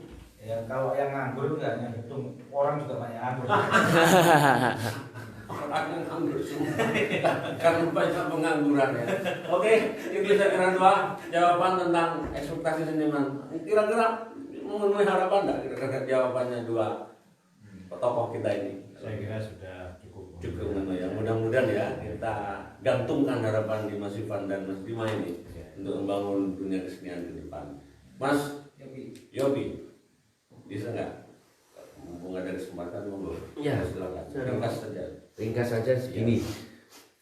Ya kalau yang nganggur itu nggak hanya gedung, orang juga banyak nganggur. Orang yang nganggur semua karena banyak pengangguran ya. Oke, itu saya kira dua jawaban tentang ekspektasi seniman. Kira-kira memenuhi harapan nggak? Kira-kira jawabannya dua tokoh kita ini. Saya kira sudah cukup ya. Mudah-mudahan ya kita gantungkan harapan di Mas Ivan dan Mas Bima ini untuk membangun dunia kesenian ke depan. Mas Yobi, bisa nggak? Mumpung ada kesempatan monggo. Ya, silakan. Ringkas saja ini.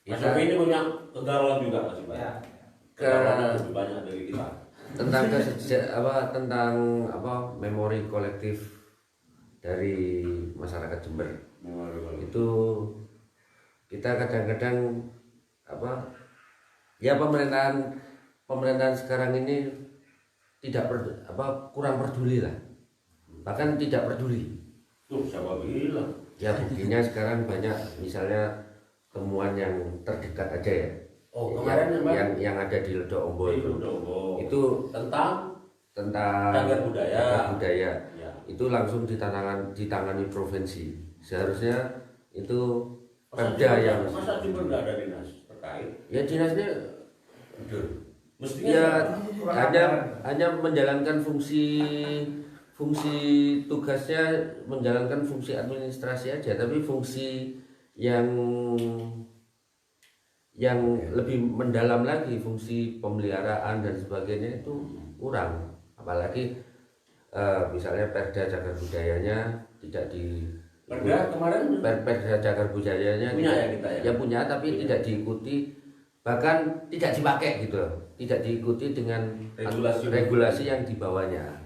Mas Yobi ini punya kegalauan juga Mas Ivan. Ya. Kegalauan lebih banyak dari kita. Tentang memori kolektif dari masyarakat Jember. Itu kita kadang-kadang pemerintahan sekarang ini kurang peduli lah, bahkan tidak peduli. Siapa bilang? Ya buktinya sekarang banyak misalnya temuan yang terdekat aja ya. Kemarin yang ada di Ledok Ombo itu tentang cagar budaya. Ya. itu langsung ditangani provinsi. Seharusnya itu Pemda yang masa Jember nggak ada dinas terkait? ya dinasnya Mestinya ya hanya menjalankan fungsi tugasnya, menjalankan fungsi administrasi aja, tapi fungsi yang lebih mendalam lagi, fungsi pemeliharaan dan sebagainya itu kurang. Apalagi misalnya Perda Cagar Budayanya tidak di Perda kemarin Perda Cagar Budayanya punya ya kita ya? Ya punya, tapi tidak diikuti, bahkan tidak dipakai gitu loh, tidak diikuti dengan regulasi yang dibawanya.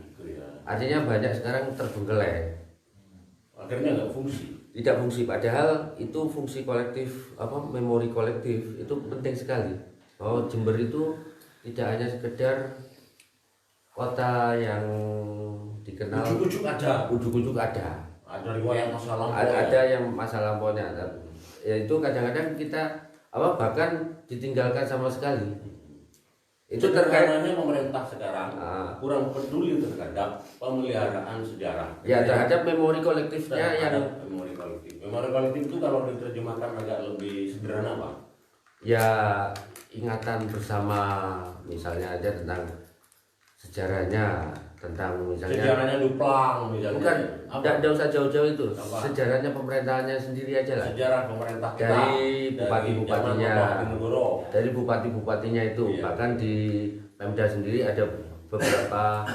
Artinya banyak sekarang terbengkelai, akhirnya nggak fungsi. tidak fungsi, padahal itu fungsi kolektif, memori kolektif itu penting sekali. Oh, Jember itu tidak hanya sekedar kota yang dikenal, ujuk-ujuk ada riwayat masa lampau, ada yang masa lampaunya, ya itu kadang-kadang kita bahkan ditinggalkan sama sekali. Itu terkait pemerintah sekarang kurang peduli terhadap pemeliharaan sejarah. Ya, terhadap memori kolektifnya yang memori kolektif. Memori kolektif itu kalau diterjemahkan agak lebih sederhana Pak. Ya, ingatan bersama, misalnya aja tentang sejarahnya, tentang misalnya sejarahnya Duplang misalnya. Bukan, tidak usah jauh-jauh itu. Apa? Sejarahnya pemerintahannya sendiri aja lah. Sejarah pemerintah kita Dari bupati-bupatinya, dari bupati-bupatinya itu, iya. Bahkan di Pemda sendiri ada beberapa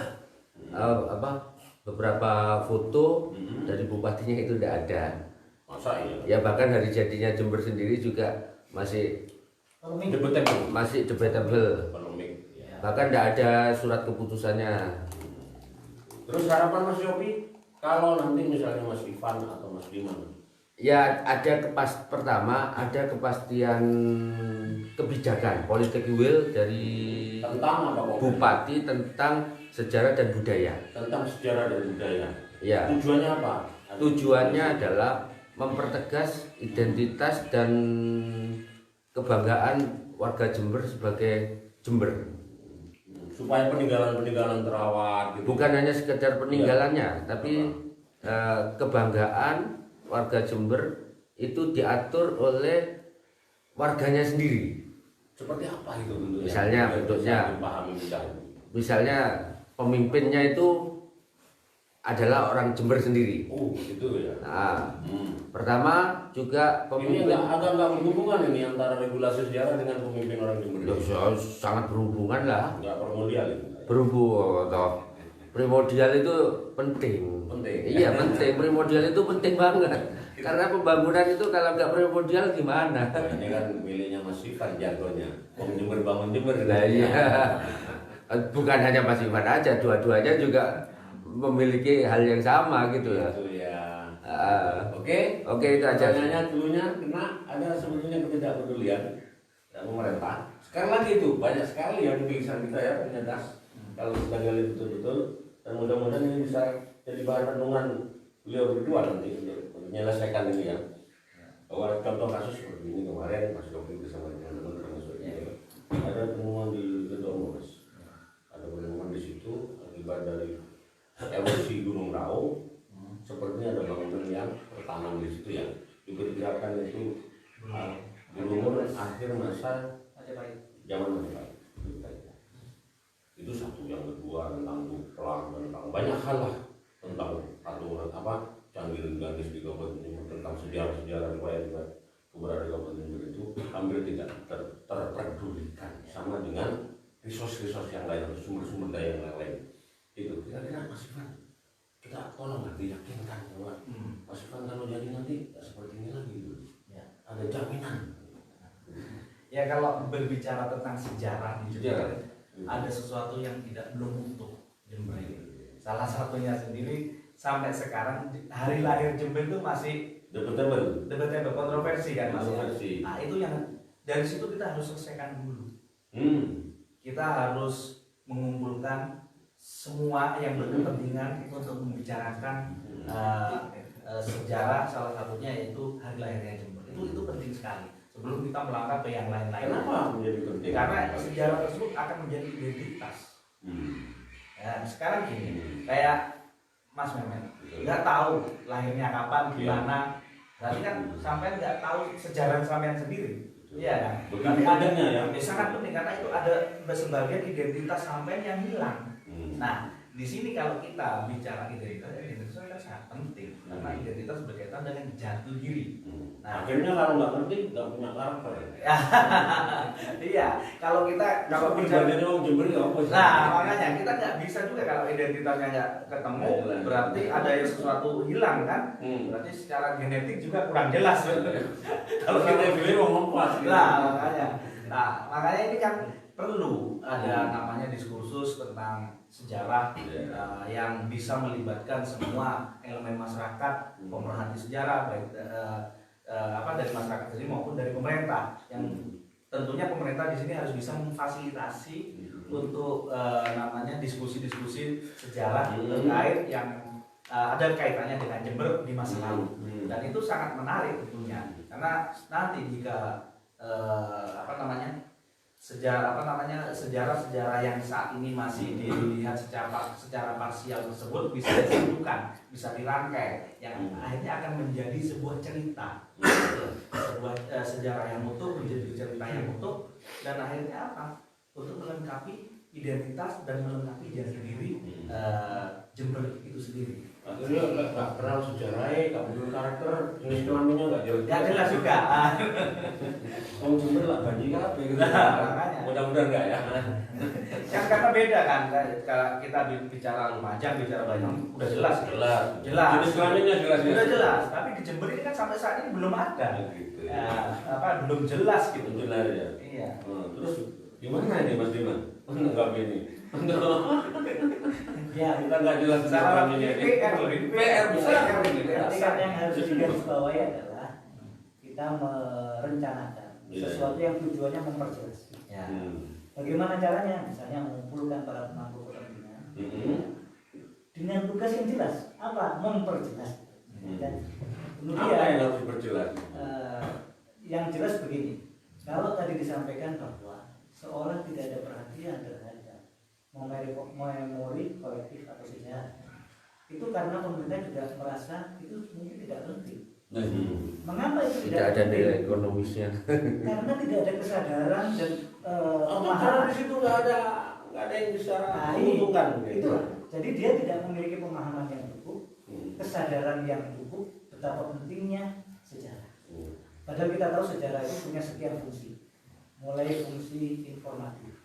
beberapa foto dari bupatinya itu tidak ada. Masa iya? Ya bahkan hari jadinya Jember sendiri juga masih debatable. Bahkan tidak ada surat keputusannya. Terus harapan Mas Yopi kalau nanti misalnya Mas Ivan atau Mas Diman? Ya pertama ada kepastian kebijakan politik will dari Tentang apa Pak? Bupati tentang sejarah dan budaya. Tentang sejarah dan budaya. Ya. Tujuannya apa? Tujuannya adalah mempertegas identitas dan kebanggaan warga Jember sebagai Jember. Supaya peninggalan-peninggalan terawat gitu. Bukan hanya sekedar peninggalannya, tapi kebanggaan warga Jember itu diatur oleh warganya sendiri. Seperti apa itu bentuknya? Misalnya bentuknya, misalnya pemimpinnya itu adalah orang Jember sendiri. Oh, gitu ya. Nah, pertama juga ini agak nggak berhubungan ini antara regulasi sejarah dengan pemimpin orang Jember. Ya, sangat berhubungan lah. Nggak primordial itu. Berhubung atau primordial itu penting. Iya penting. Primordial itu penting banget. Karena pembangunan itu kalau nggak primordial gimana? Nah, ini kan miliknya Mas Ivan jagonya. Jember bangun Jember. Nah, iya. Bukan hanya Mas Ivan aja, dua-duanya juga memiliki hal yang sama gitu ya. Itu ya. Oke, itu aja. Pertanyaannya dulunya kena ada sebetulnya ketidakpedulian dari pemerintah. Sekali lagi itu banyak sekali yang tulisan kita ya penyedas. Kalau kita gali betul-betul, dan mudah-mudahan ini bisa jadi bahan renungan beliau berdua nanti untuk menyelesaikan ini ya. Bahwa contoh kasus seperti ini kemarin Mas Yopi bersama teman-teman termasuk ada penemuan di Gedong Mas. Ada penemuan di situ akibat dari erosi Gunung Raung. Sepertinya ada bangunan yang tertanam di situ ya. Diperkirakan itu berumur akhir masa zaman Majapahit. Itu satu. Yang kedua tentang Duplang, tentang banyak hal lah, tentang aturan canggih-canggih di Kabupaten Jember, tentang sejarah-sejarah riwayat keberadaan Kabupaten Jember itu hampir tidak terpedulikan sama dengan resource-resource yang lain, sumber-sumber daya yang lain. Itu kira-kira Mas Ivan, kita tolong diyakinkan bahwa Mas Ivan kalau jadi nanti tidak seperti ini lagi gitu. Ya, ada jaminan. Ya kalau berbicara tentang sejarah di Jember, ada sesuatu yang belum utuh Jember ini. Salah satunya sendiri sampai sekarang hari lahir Jember itu masih debatable, kontroversi kan Mas. Nah itu yang dari situ kita harus selesaikan dulu. Kita harus mengumpulkan semua yang berkepentingan itu untuk membicarakan sejarah, salah satunya yaitu hari lahirnya Jember. Itu penting sekali sebelum kita melangkah ke yang lain-lain. Kenapa menjadi penting? Karena sejarah tersebut akan menjadi identitas. Ya, sekarang gini, kayak Mas Memen, nggak tahu lahirnya kapan, gimana. Berarti kan sampean nggak tahu sejarah sampean sendiri. Iya kan? Begitu Berarti pentingnya ya. sangat penting karena itu ada sebagian identitas sampean yang hilang. Nah, di sini kalau kita bicara identitas kan sangat penting karena identitas berkaitan dengan jati diri. Nah, Akhirnya kalau nggak penting nggak punya karakter. iya, kalau bicara jadi orang Jember ya apa sih? nah, makanya kita nggak bisa juga kalau identitasnya nggak ketemu, berarti ada yang sesuatu hilang kan? Berarti secara genetik juga kurang jelas. Kalau kita pilih ngomong pas. Makanya ini kan perlu ada namanya diskursus tentang sejarah yang bisa melibatkan semua elemen masyarakat, pemerhati sejarah baik dari masyarakat sendiri maupun dari pemerintah. Yang tentunya pemerintah di sini harus bisa memfasilitasi untuk namanya diskusi-diskusi sejarah terkait yang ada kaitannya dengan Jember di masa lalu. Dan itu sangat menarik tentunya karena nanti jika sejarah yang saat ini masih dilihat secara parsial tersebut bisa disatukan, bisa dirangkai, yang akhirnya akan menjadi sebuah cerita, sebuah sejarah yang utuh menjadi cerita yang utuh, dan akhirnya apa? Untuk melengkapi identitas dan melengkapi jati diri Jember itu sendiri. Akhirnya nggak kenal sejarahnya, nggak punya karakter, jenis kelaminnya nggak jelas. Nggak jelas juga. Orang Jember lah banjir apa gitu. Makanya. Mudah-mudahan nggak ya. Kan karena beda kan, kalau kita bicara Lumajang, bicara Banyuwangi udah jelas. Jenis kelaminnya jelas. Udah jelas. Tapi di Jember ini kan sampai saat ini belum ada. Gitu. Belum jelas gitu. Benar ya. Iya. Terus gimana ini Mas Diman? Enggak ini. Ya, Kita nggak jelas Salah kelaminnya. PR besar. Tapi kan yang harus digarisbawahi adalah kita merencanakan sesuatu yang tujuannya memperjelas. Ya. Bagaimana caranya? Misalnya mengumpulkan para pemangku kepentingan dengan tugas yang jelas. Apa? Memperjelas. Dan kemudian Apa yang harus diperjelas? yang jelas begini. Kalau tadi disampaikan bahwa seorang tidak ada perhatian terhadap memori kolektif atau sejarah, itu karena pemerintah juga merasa itu mungkin tidak penting. Mengapa itu Tidak ada nilai ekonomisnya. Karena tidak ada kesadaran dan Karena di situ nggak ada yang bisa menguntungkan. Itu. Jadi dia tidak memiliki pemahaman yang cukup, kesadaran yang cukup betapa pentingnya sejarah. Padahal kita tahu sejarah itu punya sekian fungsi, mulai fungsi informatif.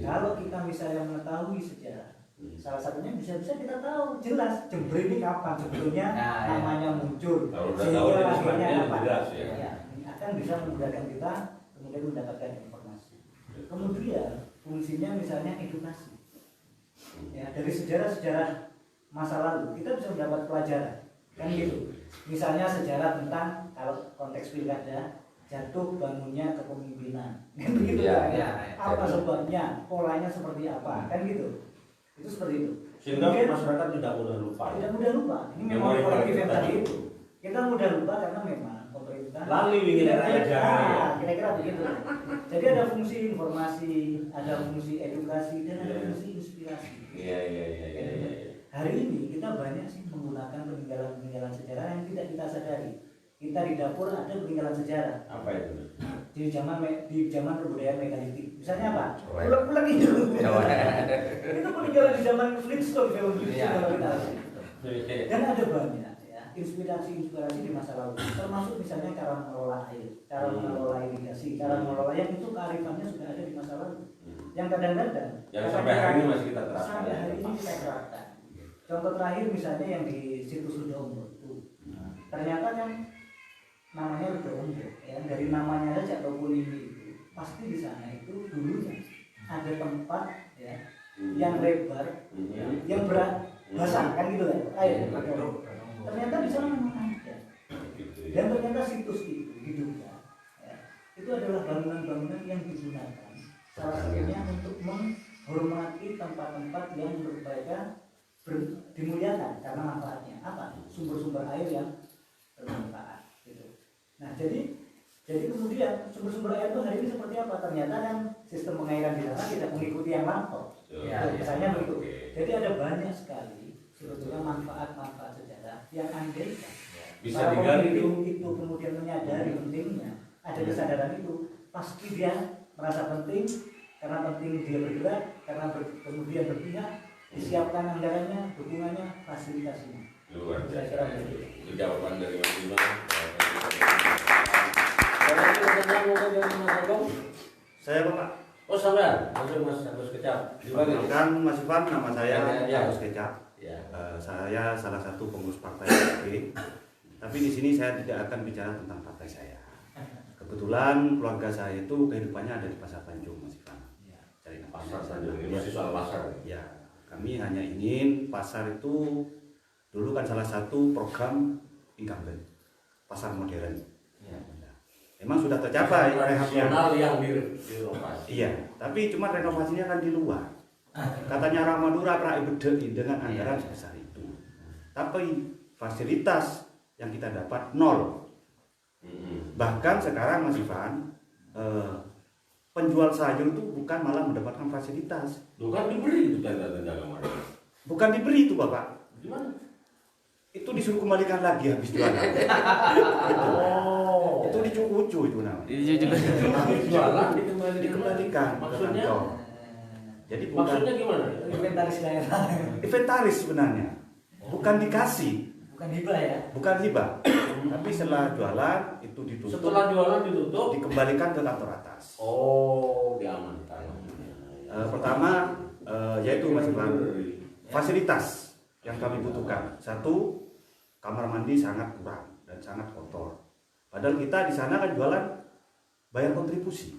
Kalau kita misalnya mengetahui sejarah, salah satunya bisa-bisa kita tahu jelas Jember ini kapan sebetulnya namanya muncul, sehingga akhirnya apa? Akan bisa memudahkan kita kemudian mendapatkan informasi. Kemudian fungsinya misalnya edukasi. Ya, dari sejarah-sejarah masa lalu kita bisa mendapat pelajaran, kan gitu. Misalnya sejarah tentang kalau konteks pilkada, jatuh bangunnya kepemimpinan, kan begitu ya. Apa sebabnya, polanya seperti apa, kan gitu. Itu seperti itu. Sehingga masyarakat tidak mudah lupa. Tidak mudah lupa. Ini memang kolektif yang tadi itu. Kita mudah lupa karena memang pemerintah. Lali ingin kira-kira begitu. Jadi ada fungsi informasi, ada fungsi edukasi, dan ada fungsi inspirasi. Iya. Hari ini kita banyak sih menggunakan peninggalan sejarah yang tidak kita sadari. Kita di dapur ada peninggalan sejarah. Apa itu? Di zaman kebudayaan megalitik. Misalnya apa? Ulang itu. Itu peninggalan di zaman Flintstone film Flintstone. Dan ada banyak ya inspirasi di masa lalu. Termasuk misalnya cara mengelola air, cara mengelola irigasi, cara mengelola yang itu kearifannya sudah ada di masa lalu. Yang kadang-kadang yang sampai hari ini masih kita terapkan. Sampai hari ini kita terapkan. Contoh terakhir misalnya yang di situs Udombo itu. Ternyata yang namanya Udombo, ya dari namanya saja Topolimi itu pasti di sana itu dulunya ada tempat ya yang lebar, yang berat, basah kan gitu kan, air. Ternyata di sana memang ada. Dan ternyata situs itu diduga ya, itu adalah bangunan-bangunan yang digunakan salah satunya untuk menghormati tempat-tempat yang dimuliakan karena manfaatnya apa? Sumber-sumber air yang bermanfaat. Nah, jadi kemudian sumber-sumber air itu hari ini seperti apa? Ternyata kan sistem pengairan di sana tidak mengikuti yang lampau. Misalnya begitu. Jadi ada banyak sekali sebetulnya manfaat-manfaat sejarah yang andaikan Bisa para digali pemimpin itu kemudian menyadari pentingnya, ada kesadaran itu, pasti dia merasa penting, karena penting dia bergerak, karena kemudian berpihak, disiapkan anggarannya, dukungannya, fasilitasinya. luar Kira-kira biasa. begitu. Itu jawaban dari Mas Bima. Saya Bapak. Oh sampean, langsung Mas Agus Kecap. Gimana? Perkenalkan Mas Ivan, nama saya Ya. Agus Kecap. Ya. Saya salah satu pengurus partai PKB. Tapi di sini saya tidak akan bicara tentang partai saya. Kebetulan keluarga saya itu kehidupannya ada di Pasar Tanjung, Mas Ivan. Cari Pasar nafas. Tanjung ini masih soal pasar. Ya, kami hanya ingin pasar itu dulu kan salah satu program incumbent, pasar modern. Ya. Memang sudah tercapai Tradisional yang direnovasi. Iya, tapi cuma renovasinya kan di luar. Katanya Ramadura pernah bedeki dengan anggaran sebesar itu. Tapi fasilitas yang kita dapat nol. Bahkan sekarang Mas Ivan, penjual sayur itu bukan malah mendapatkan fasilitas. Lu kan diberi itu tenda-tenda kemarin. Bukan diberi itu Bapak. Gimana? Itu disuruh kembalikan lagi habis jualan. Oh. Itu dicucu itu namanya. Habis jualan Dikembalikan ke Maksudnya? kantong. Jadi bukan Maksudnya gimana? Inventaris daerah, inventaris sebenarnya. Bukan dikasih, bukan hibah ya. bukan hibah. Tapi setelah jualan itu ditutup, Setelah jualan ditutup. dikembalikan ke kantor atas. Oh, diamankan. Pertama yaitu Mas Ivan, fasilitas yang kami butuhkan. Satu, kamar mandi sangat kurang dan sangat kotor. Padahal kita di sana kan jualan bayar kontribusi.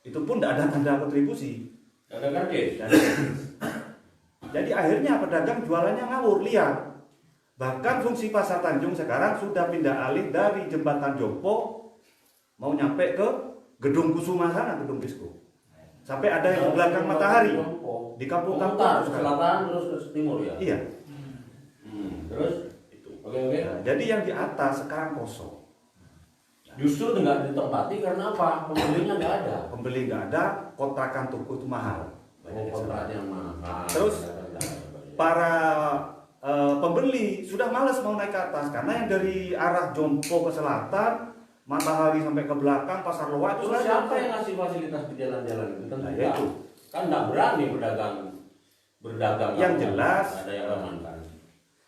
Itu pun tidak ada tanda kontribusi. Ada karcis. Jadi akhirnya pedagang jualannya ngawur liar. Bahkan fungsi Pasar Tanjung sekarang sudah pindah alih dari jembatan Jompo mau nyampe ke Gedung Kusuma sana, Gedung Disko. Sampai ada yang di belakang Matahari di kampung-kampung Utara, sekarang. selatan terus ke timur ya. Iya. Terus itu. Oke. Nah, jadi yang di atas sekarang kosong. Justru nggak ditempati karena apa? Pembelinya nggak ada. Pembeli nggak ada, kontrakan toko itu mahal. Oh, kontraknya mahal. Terus para pembeli sudah malas mau naik ke atas karena yang dari arah Jompo ke selatan, Matahari sampai ke belakang, Pasar Loa itu Terus sudah siapa yang ngasih fasilitas di jalan-jalan itu? Kan Nah, enggak. itu. Kan nggak berani berdagang. Yang kalau jelas, ada yang amankan.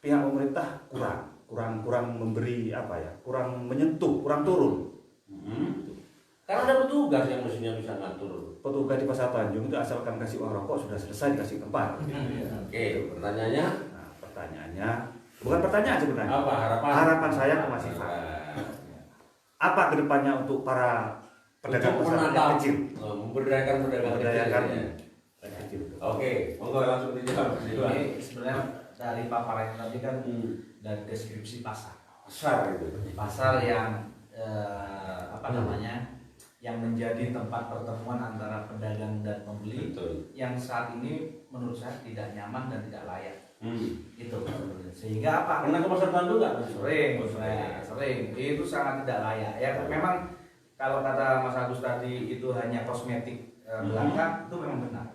pihak pemerintah kurang memberi apa ya, kurang menyentuh, kurang turun. Karena ada petugas yang mestinya bisa ngatur. Petugas di Pasar Tanjung itu asalkan kasih uang rokok sudah selesai dikasih tempat. Oke, pertanyaannya Nah, pertanyaannya bukan pertanyaan sebenarnya. apa harapan? Harapan saya ke Mas Ivan. Apa kedepannya untuk para pedagang Untuk pasar menata, kecil? memberdayakan pedagang Memberdayakan kecil. Ya. kecil. Oke, monggo langsung dijawab. Ini sebenarnya dari paparan tadi kan dari deskripsi pasar. Pasar itu. Pasar yang apa namanya, yang menjadi tempat pertemuan antara pedagang dan pembeli, Betul. yang saat ini menurut saya tidak nyaman dan tidak layak. Itu sehingga apa? Pernah ke pasar Tanjung nggak? Sering. Itu sangat tidak layak. Ya memang kalau kata Mas Agus tadi itu hanya kosmetik belaka, itu memang benar.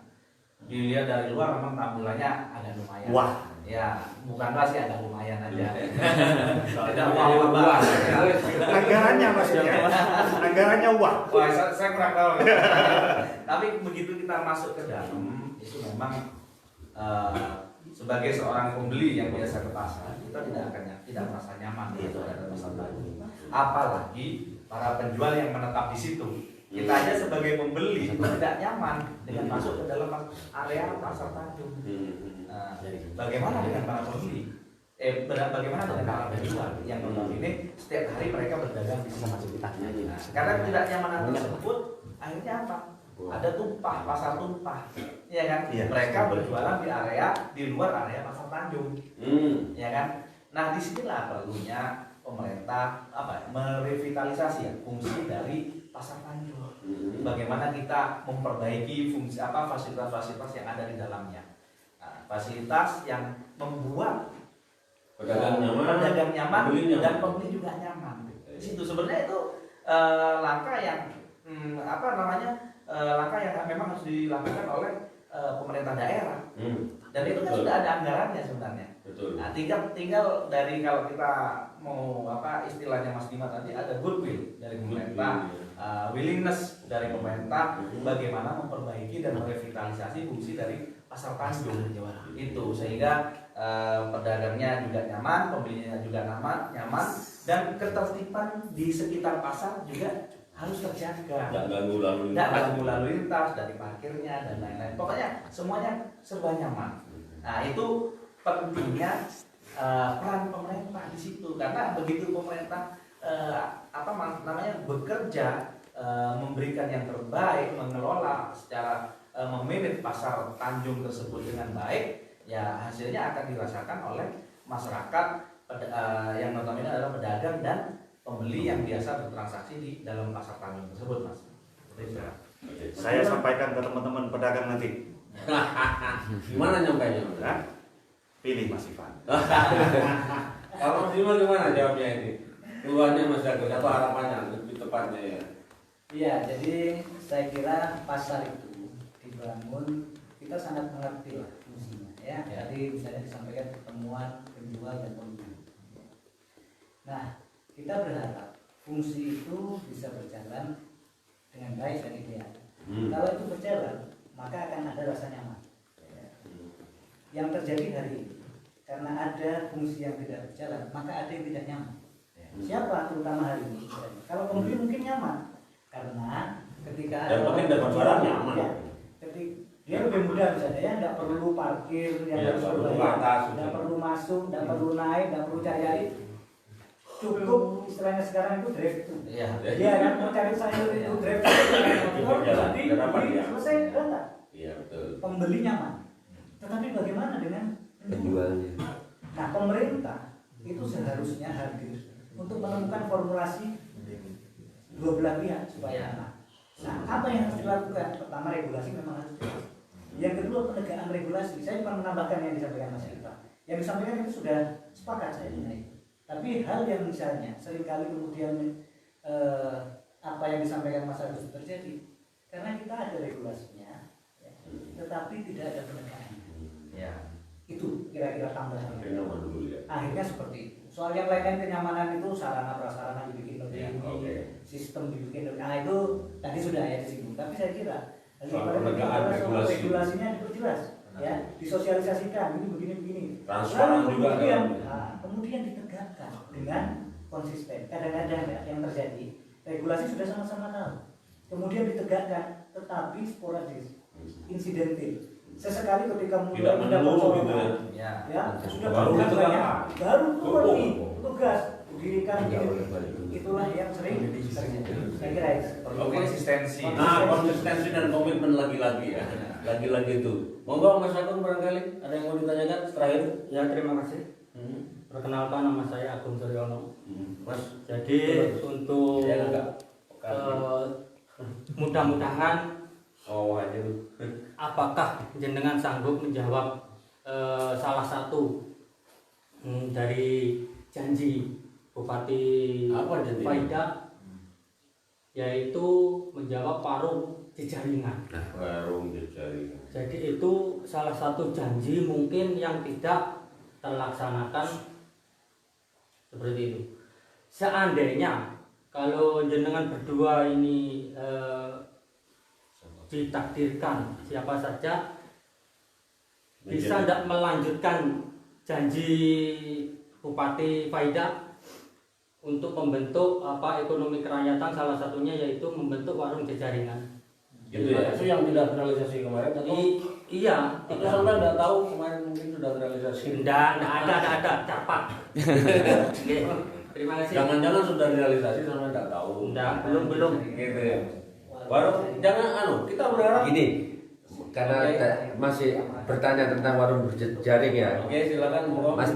Dilihat dari luar memang tampilannya agak lumayan. Wah. Ya, bukanlah sih agak lumayan aja. Tidak Wah, wah. Anggarannya maksudnya. Anggarannya wah. Wah, saya kurang tahu. Tapi begitu kita masuk ke dalam, itu memang sebagai seorang pembeli yang biasa ke pasar, kita tidak merasa nyaman gitu ada pasar Tanjung. Apalagi para penjual yang menetap di situ. Kita aja sebagai pembeli itu tidak nyaman dengan masuk ke dalam area pasar Tanjung. Bagaimana dengan para pembeli? Bagaimana dengan para penjual yang notabene setiap hari mereka berdagang di sini? Nah, karena tidak nyamanan tersebut, akhirnya apa? Ada tumpah, pasar tumpah, ya kan? Iya. Mereka berjualan di luar area pasar Tanjung, ya kan? Nah disinilah perlunya pemerintah merevitalisasi ya fungsi dari pasar Tanjung. Bagaimana kita memperbaiki fungsi fasilitas-fasilitas yang ada di dalamnya. Nah, fasilitas yang membuat Pedagang nyaman, pembeli nyaman. dan pembeli juga nyaman. Di situ sebenarnya itu langkah yang langkah yang memang harus dilakukan oleh pemerintah daerah. Dan itu kan sudah ada anggarannya sebenarnya. Betul. Nah, tinggal dari kalau kita mau apa istilahnya Mas Dimas tadi ada goodwill dari pemerintah, willingness dari pemerintah bagaimana memperbaiki dan merevitalisasi fungsi dari pasar Tanjung itu sehingga pedagangnya juga nyaman, pembelinya juga nyaman dan ketertiban di sekitar pasar juga harus terjaga. Nggak ganggu lalu Nggak lintas. ganggu lalu lintas dari parkirnya dan lain-lain. Pokoknya semuanya serba nyaman. Nah itu pentingnya peran pemerintah di situ karena begitu pemerintah bekerja memberikan yang terbaik, mengelola secara memanage pasar Tanjung tersebut dengan baik, ya hasilnya akan dirasakan oleh masyarakat yang notabene adalah pedagang dan pembeli yang biasa bertransaksi di dalam pasar Tanjung tersebut, Mas. Saya sampaikan ke teman-teman pedagang nanti. Gimana nyampainya? Hah? Pilih Mas Ivan. Kalau Mas Dimas gimana jawabnya ini? Keluarnya Mas Agus atau harapannya lebih tepatnya ya? Iya, jadi saya kira pasar itu dibangun, kita sangat mengerti lah fungsinya ya. Tadi misalnya disampaikan pertemuan penjual dan pembeli. Nah, kita berharap fungsi itu bisa berjalan dengan baik dan ideal. Kalau itu berjalan, maka akan ada rasa nyaman. Yang terjadi hari ini, karena ada fungsi yang tidak berjalan, maka ada yang tidak nyaman. Siapa terutama hari ini? Kalau pembeli mungkin nyaman, karena ketika yang penting dapat barang nyaman. Ya, dia lebih mudah misalnya ya, nggak perlu parkir, yang Ya, harus perlu berbayar, ke atas, nggak perlu masuk, nggak perlu naik, nggak perlu cari, cukup istilahnya sekarang itu drive thru. Iya. Dia kan mau cari sayur itu drive thru, berarti selesai berangkat. Iya betul. Pembeli nyaman. Tetapi bagaimana dengan penjualnya. Nah, pemerintah itu seharusnya hadir untuk menemukan formulasi dua belah pihak supaya aman. Nah, apa yang harus dilakukan? Pertama, regulasi memang harus jelas. Yang kedua, penegakan regulasi. Saya cuma menambahkan yang disampaikan Mas Ita. Yang disampaikan itu sudah sepakat saya dengan itu. Tapi hal yang misalnya seringkali kemudian apa yang disampaikan Mas Agus terjadi karena kita ada regulasinya, ya, tetapi tidak ada penegakan. Ya. Itu kira-kira tambahan. Nyaman dulu ya. Akhirnya seperti itu. Soal yang lain-lain kenyamanan itu sarana prasarana dibikin lebih Ya, oke. sistem dibikin lebih. Nah itu tadi sudah ya disinggung. Tapi saya kira Soal penegakan regulasi. regulasinya diperjelas, ya disosialisasikan ini begini-begini. Transparan juga kemudian, dalam- kemudian ditegakkan dengan konsisten. Kadang-kadang ya, yang terjadi regulasi sudah sama-sama tahu, kemudian ditegakkan, tetapi sporadis, insidentil. Sesekali ketika mulai Tidak menyeluruh gitu ya. Ya. sudah Baru banyak, ditegakkan. baru turun Hukum. nih tugas dirikan itulah yang sering terjadi. Saya kira itu. Perlu konsistensi. Nah, konsistensi dan komitmen lagi-lagi ya. Lagi-lagi itu. Monggo Mas Agung barangkali ada yang mau ditanyakan terakhir? Ya, terima kasih. Perkenalkan, nama saya Agung Suryono. Mas, Jadi untuk saya agak mudah-mudahan aja lu. apakah jenengan sanggup menjawab salah satu dari janji Bupati Apa janji? Faida, yaitu menjawab warung jejaringan. Warung jejaringan. Jadi itu salah satu janji mungkin yang tidak terlaksanakan seperti itu. Seandainya kalau jenengan berdua ini ditakdirkan siapa saja bisa tidak melanjutkan janji Bupati Faida untuk membentuk ekonomi kerakyatan, salah satunya yaitu membentuk warung jejaringan. Gitu ya. Itu yang tidak terrealisasi kemarin atau Iya, atau sampai nggak tahu kemarin mungkin sudah terrealisasi. Tidak ada capak. Oke, terima kasih. Jangan-jangan sudah realisasi sampai nggak tahu. Enggak, belum. Gitu ya. Baru jangan kita berharap. Gini, karena masih bertanya tentang warung berjejaring ya. Oke, silakan monggo. Mas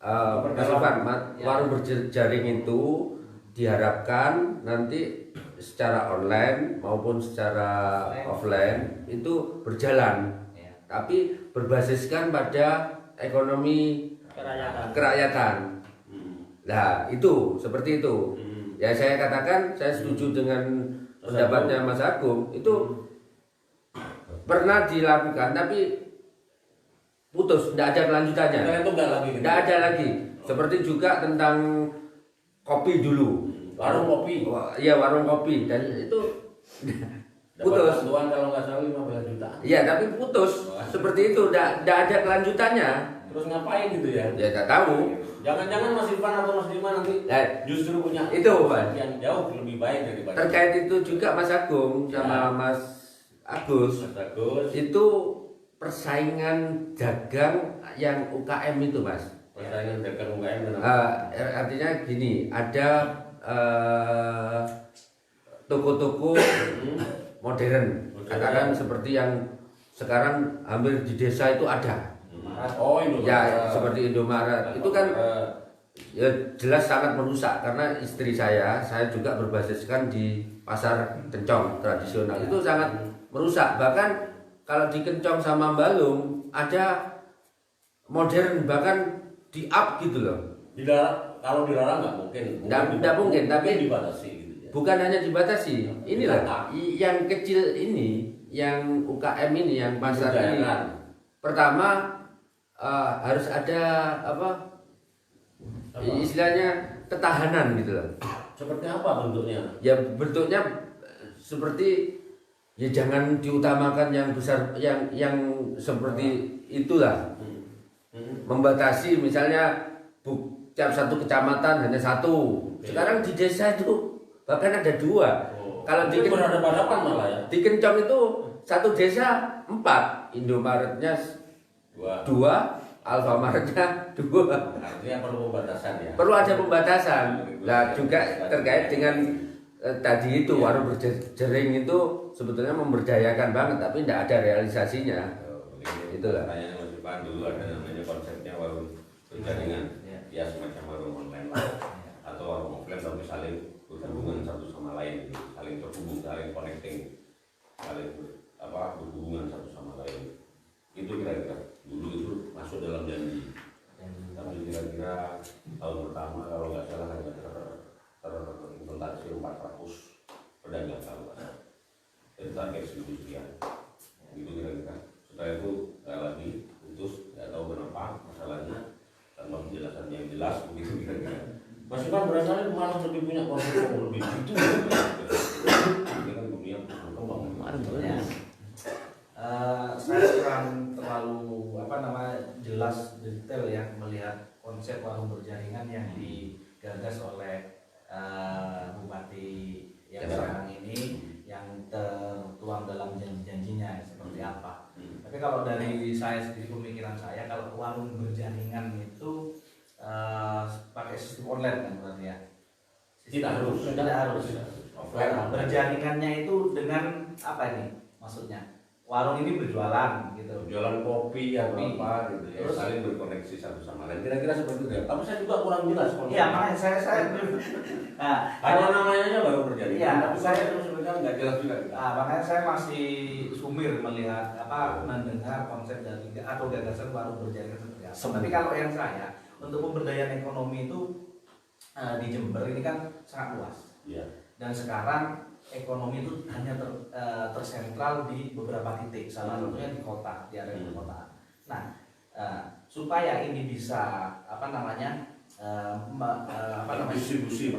Ivan, warung berjejaring itu diharapkan nanti secara online maupun secara offline itu berjalan, tapi berbasiskan pada ekonomi kerakyatan. Nah, itu seperti itu. Ya saya katakan saya setuju dengan pendapatnya Mas Agung, itu pernah dilakukan tapi putus, tidak ada kelanjutannya. Itu enggak lagi. Gitu. Tidak ada lagi. Seperti juga tentang kopi dulu. Warung kopi. Iya, warung kopi, dan itu putus. Bantuan kalau nggak salah 15 juta. Iya, tapi putus. Seperti itu, tidak ada kelanjutannya. Terus ngapain gitu ya? Ya nggak tahu. Jangan-jangan Mas Ivan atau Mas Dima nanti justru punya itu Pak, yang jauh lebih baik daripada. Terkait itu juga Mas Agung sama Mas Agus. Mas Agus. Itu persaingan dagang yang UKM itu, Mas. Persaingan dagang UKM Artinya gini, ada toko-toko modern, katakan seperti yang sekarang hampir di desa itu ada. Oh, Indomaret. Ya, seperti Indomaret. Itu kan ya jelas sangat merusak, karena istri saya juga berbasiskan di pasar Kencong tradisional. Itu sangat merusak. Bahkan kalau di Kencong sama Balung ada modern, bahkan di up gitu loh. Kalau dilarang nggak mungkin. Nggak mungkin, tapi dibatasi gitu ya. Bukan hanya dibatasi. Inilah yang kecil ini, yang UKM ini, yang pasar ini. Pertama harus ada apa? Istilahnya ketahanan gitu loh. Seperti apa bentuknya? Ya bentuknya seperti, ya jangan diutamakan yang besar, yang seperti itulah. Membatasi misalnya tiap satu kecamatan hanya satu. Sekarang di desa itu bahkan ada 2. Kalau di berhadapan malah ya. Di Kencong itu satu desa 4, Indomaretnya 2, Alfamartnya 2. Artinya perlu pembatasan ya. Perlu ada pembatasan. Nah, juga terkait dengan tadi itu warung berjering itu sebetulnya memberdayakan banget, tapi tidak ada realisasinya. Itulah. Tanya Mas Ivan, dulu ada namanya konsepnya warung berjaringan. Ya semacam warung online atau warung offline, tapi saling berhubungan satu sama lain, saling terhubung, saling connecting, saling berhubungan satu sama lain. Itu kira-kira dulu itu masuk dalam janji. Tapi kira-kira tahun pertama kalau nggak salah hanya terimplementasi 400 pedagang kalau nggak salah. Dari target 1.000 sekian. Itu kira-kira. Setelah itu nggak lagi putus, nggak tahu kenapa masalahnya, tanpa penjelasan yang jelas begitu kira-kira. Mas Ivan berasanya malah lebih punya konsep yang lebih itu. Ini kan dunia berkembang. Saya kurang terlalu jelas detail ya melihat konsep warung berjaringan yang digagas oleh Bupati yang sekarang ini, yang tertuang dalam janji-janjinya seperti apa. Tapi kalau dari saya sendiri, pemikiran saya, kalau warung berjaringan itu pakai sistem online kan berarti ya? Tidak harus. Berjaringannya itu dengan apa ini maksudnya? Warung ini berjualan gitu. Jualan kopi atau apa gitu ya. Terus saling berkoneksi satu sama lain. Kira-kira seperti itu ya. Tapi saya juga kurang jelas. Iya, makanya saya hanya namanya aja baru berjaringan. Iya, tapi saya terus sebenarnya nggak jelas juga. Makanya saya masih sumir melihat mendengar konsep dari atau gagasan warung berjaringan seperti apa. Tapi kalau yang saya, untuk pemberdayaan ekonomi itu di Jember ini kan sangat luas. Iya. Dan sekarang ekonomi itu hanya tersentral di beberapa titik, salah satunya di kota, di area perkotaan. Nah, supaya ini bisa terdistribusi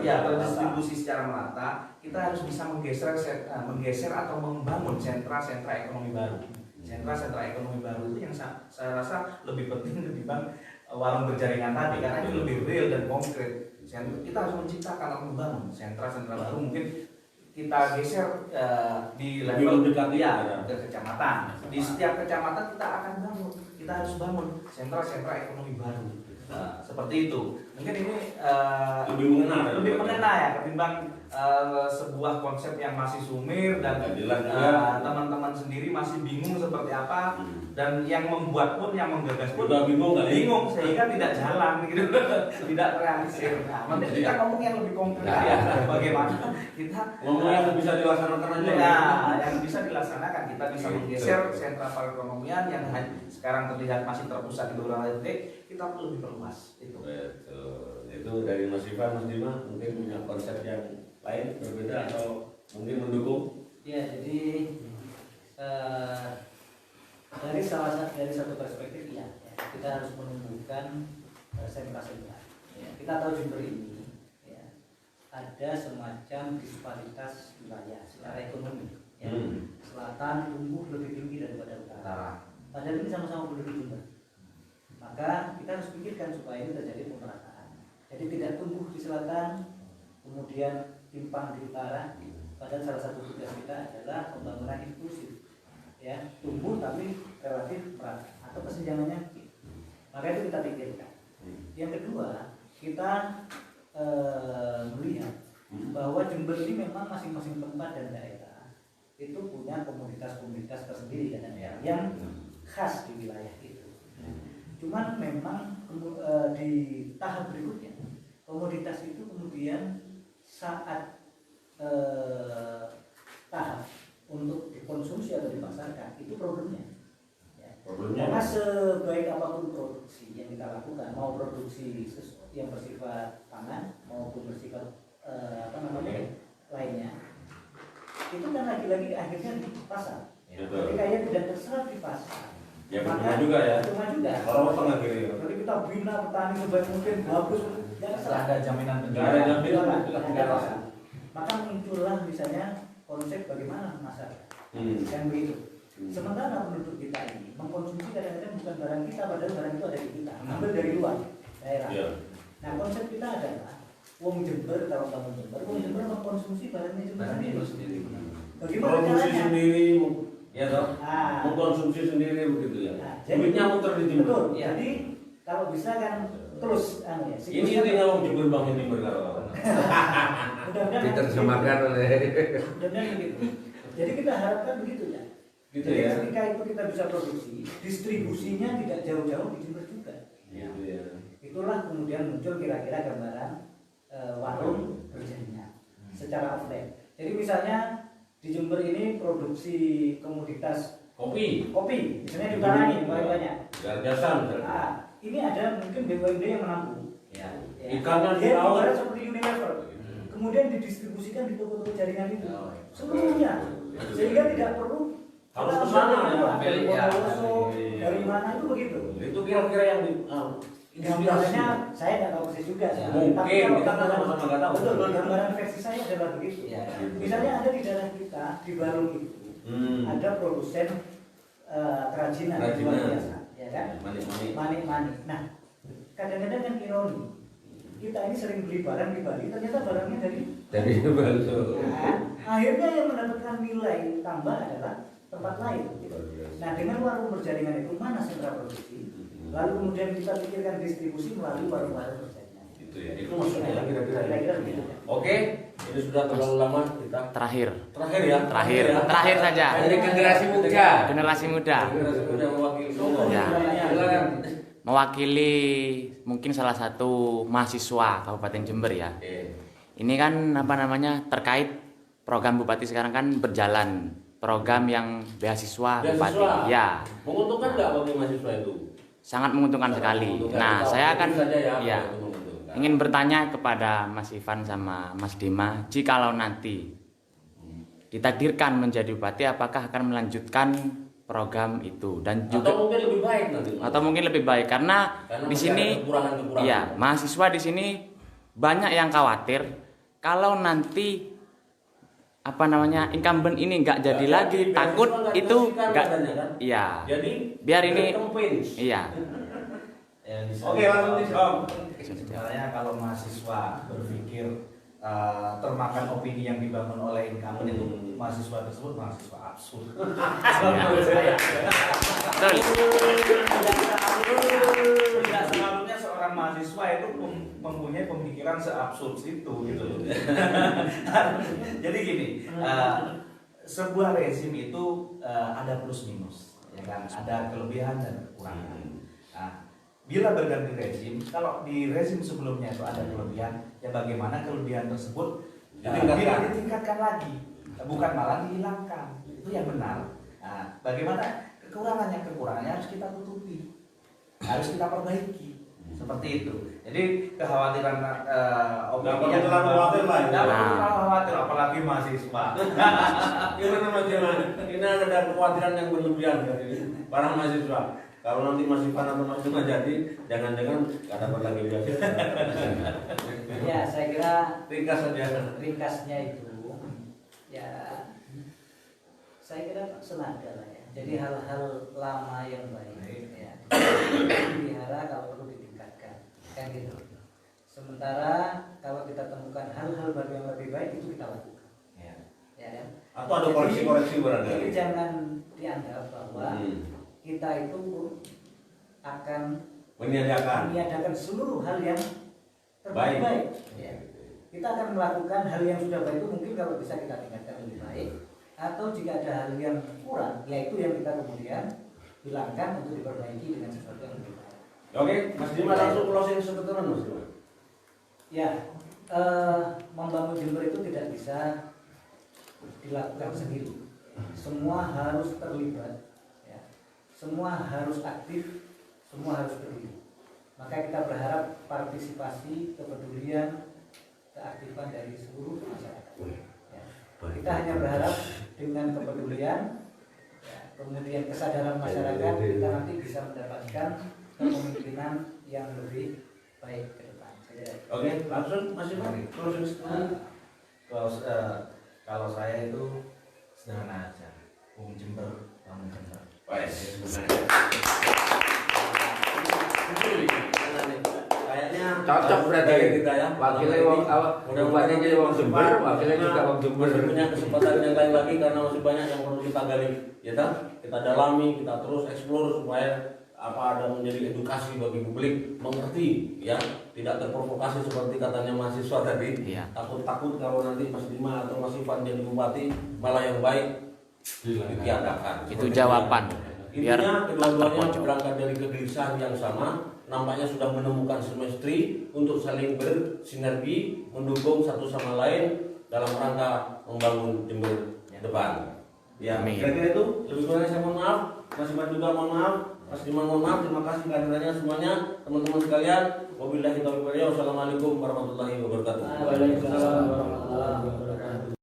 secara merata, kita harus bisa menggeser atau membangun sentra-sentra ekonomi baru. Sentra-sentra ekonomi baru itu yang saya rasa lebih penting ketimbang warung berjaringan tadi, karena itu lebih real dan konkret. Kita harus menciptakan atau membangun sentra-sentra baru, mungkin kita geser di level ke kecamatan. Di setiap kecamatan kita akan bangun, kita harus bangun sentra-sentra ekonomi baru. Seperti itu. Mungkin ini lebih mengena ya ketimbang sebuah konsep yang masih sumir dan teman-teman sendiri masih bingung seperti apa, dan yang membuat pun, yang menggagas pun bingung sehingga tidak jalan gitu, tidak realisir. Nah, nanti kita ngomong yang lebih konkret ya, bagaimana kita ngomong yang bisa dilaksanakan aja. Yang bisa dilaksanakan, kita bisa menggeser sentra perekonomian yang sekarang terlihat masih terpusat di beberapa titik, kita lebih perluas itu. Betul. Itu dari Mas Ivan, Mas Dima mungkin punya konsep yang lain berbeda atau mungkin mendukung? Ya, jadi dari satu perspektif ya Kita harus menumbuhkan sentra-sentra. Ya, kita tahu Jember ini ya, ada semacam disparitas wilayah secara ekonomi. Ya. Selatan tumbuh lebih tinggi daripada utara. Padahal ini sama-sama penduduk Jember. Maka kita harus pikirkan supaya ini terjadi pemerataan. Jadi tidak tumbuh di selatan, kemudian timpang di utara. Padahal salah satu tugas kita adalah pembangunan inklusif. Ya, tumbuh tapi relatif merata atau kesenjangannya. Maka itu kita pikirkan. Yang kedua, kita melihat bahwa Jember ini memang masing-masing tempat dan daerah itu punya komoditas-komoditas tersendiri kan, yang khas di wilayah itu. Cuman memang di tahap berikutnya komoditas itu kemudian saat tahap untuk dikonsumsi atau dipasarkan itu problemnya. Karena sebaik apapun produksi yang kita lakukan, mau produksi yang bersifat pangan maupun bersifat lainnya, itu kan lagi-lagi akhirnya di pasar. Ketika ia tidak terserap di pasar, ya maka juga ya. cuma juga. Kalau tengah kiri. Jadi kita bina petani sebaik mungkin bagus, jangan Tidak ada jaminan Nggak ada jaminan. tidak pasar. Maka muncullah misalnya konsep bagaimana masyarakat yang begitu. Sementara penduduk kita ini mengkonsumsi kadang-kadang bukan barang kita, padahal barang itu ada di kita, ambil dari luar daerah. Nah konsep kita adalah wong Jember, kalau kamu Jember, wong Jember mengkonsumsi barangnya Jember sendiri. Bagaimana Produksi caranya? sendiri, ya toh, Nah, mengkonsumsi sendiri begitu ya. nah, Duitnya muter di Jember. betul. Ya. Jadi kalau bisa kan terus Ini siklusnya intinya wong Jember bangun Jember kalau. mudah-mudahan diterjemahkan oleh mudah-mudahan begitu. Jadi kita harapkan begitu ya. Gitu Jadi ya. ketika itu kita bisa produksi, distribusinya tidak jauh-jauh di Jember juga. Gitu ya. Itulah kemudian muncul kira-kira gambaran warung berjaringan secara offline. Jadi misalnya di Jember ini produksi komoditas Kopi. misalnya di utara nih paling banyak. Gargasan. Nah, ini ada mungkin BUMD yang menampung. Ya. Ikannya di Dia laut. ibarat seperti Unilever. Kemudian didistribusikan di toko-toko jaringan itu seluruhnya, sehingga tidak perlu Harus kita ke sana, ambil dari ya. Bondowoso, dari mana itu begitu. Itu kira-kira yang di Gambarannya saya nggak tahu persis juga. Ya. Tapi Mungkin, kalau kita kan gambaran- sama-sama nggak tahu. Betul, gambaran versi saya adalah begitu. Ya. Misalnya ada di daerah kita di Balung itu ada produsen kerajinan luar biasa, ya kan? Manik-manik. Manik. Nah, kadang-kadang kan ironi. Kita ini sering beli barang di Bali, ternyata barangnya dari Bali. Nah, akhirnya yang mendapatkan nilai tambah adalah tempat lain. Nah, dengan warung berjaringan itu mana sentra produksi? Lalu kemudian kita pikirkan distribusi melalui warung-warung berjaringan. Itu ya. Itu maksudnya kira-kira. Kira-kira begitu. Oke, ini sudah terlalu lama kita. Terakhir Ya. Terakhir saja. Dari generasi muda. Generasi muda Generasi muda mewakili Solo. Ya. Silakan. mewakili mungkin salah satu mahasiswa Kabupaten Jember ya. Oke. Ini kan terkait program Bupati sekarang kan berjalan, program yang beasiswa Bupati. Ya, Menguntungkan nggak bagi mahasiswa itu? sangat menguntungkan sekali. Menguntungkan. Nah, Kita saya akan saja ya, ya kalau itu menguntungkan. ingin bertanya kepada Mas Ivan sama Mas Dima, jikalau nanti ditakdirkan menjadi bupati, apakah akan melanjutkan program itu dan juga atau mungkin lebih baik nanti. atau mungkin lebih baik karena di masih sini ada kekurangan-kekurangan. ya mahasiswa di sini banyak yang khawatir kalau nanti incumbent ini nggak jadi lagi, takut itu nggak iya Jadi biar ini campaigns. iya Oke, langsung dijawab. Misalnya kalau mahasiswa berpikir termakan opini yang dibangun oleh incumbent itu mahasiswa tersebut mahasiswa absurd. Menurut saya. betul Tidak selalunya seorang mahasiswa itu mempunyai pemikiran seabsurd itu gitu loh. Jadi gini, sebuah rezim itu ada plus minus, ya kan? Ada kelebihan dan kekurangan. Nah, bila berganti rezim, kalau di rezim sebelumnya itu ada kelebihan, ya bagaimana kelebihan tersebut ditingkatkan lagi, bukan malah dihilangkan. Itu yang benar. Nah, bagaimana kekurangannya harus kita tutupi, harus kita perbaiki. Seperti itu. Jadi kekhawatiran opini yang terlalu khawatir lah ya. Jangan terlalu khawatir, apalagi mahasiswa. Gimana Mas Jalan? Ini ada kekhawatiran yang berlebihan dari para mahasiswa. Kalau nanti Mas Ivan atau Mas Dima jadi, jangan-jangan nggak dapat lagi biasa. Ya, saya kira Ringkas saja. ringkasnya itu ya saya kira senada lah ya. Jadi hal-hal lama yang baik ya dipelihara, kalau perlu ditingkatkan kan gitu. Sementara kalau kita temukan hal-hal baru yang lebih baik itu kita lakukan ya kan? Atau ada koreksi-koreksi Jadi barangkali. jangan dianggap bahwa kita itu akan meniadakan seluruh hal yang terbaik. Baik. Ya. Kita akan melakukan hal yang sudah baik itu mungkin kalau bisa kita tingkatkan lebih baik, atau jika ada hal yang kurang, yaitu yang kita kemudian hilangkan untuk diperbaiki dengan sesuatu yang lebih baik. Oke, Mas Dima langsung closing sebentar Mas Dima. Ya, membangun Jember itu tidak bisa dilakukan sendiri. Semua harus terlibat, ya. Semua harus aktif, semua harus peduli. Maka kita berharap partisipasi, kepedulian, keaktifan dari seluruh masyarakat. Ya. Kita hanya berharap dengan kepedulian, ya, kemudian kesadaran masyarakat, kita nanti bisa mendapatkan kepemimpinan yang lebih baik ke depan. Oke, langsung Mas Ivan closing statement. Kalau saya itu sederhana aja, Jember, bangun Jember. Kayaknya Cocok berarti kita ya. wakilnya wong bupati jadi wong Jember, wakilnya juga wong Jember. Masih punya kesempatan yang lain lagi karena masih banyak yang perlu kita gali, ya kan? Kita dalami, kita terus eksplor supaya apa ada menjadi edukasi bagi publik mengerti, ya, tidak terprovokasi seperti katanya mahasiswa tadi. Iya. Takut-takut kalau nanti Mas Dima atau Mas Ivan jadi bupati malah yang baik ditiadakan. Itu jawaban. Biar Intinya kedua-duanya terpojok. berangkat dari kegelisahan yang sama, nampaknya sudah menemukan semestri untuk saling bersinergi, mendukung satu sama lain dalam rangka membangun Jember depan. Ya, Amin. kira-kira itu. Lebih kurangnya saya mohon maaf, Mas Iman juga mohon maaf, Mas Diman mohon maaf. Terima kasih kehadirannya semuanya, teman-teman sekalian. Wabillahi taufiq wal hidayah. Wassalamualaikum warahmatullahi wabarakatuh. Waalaikumsalam warahmatullahi wabarakatuh.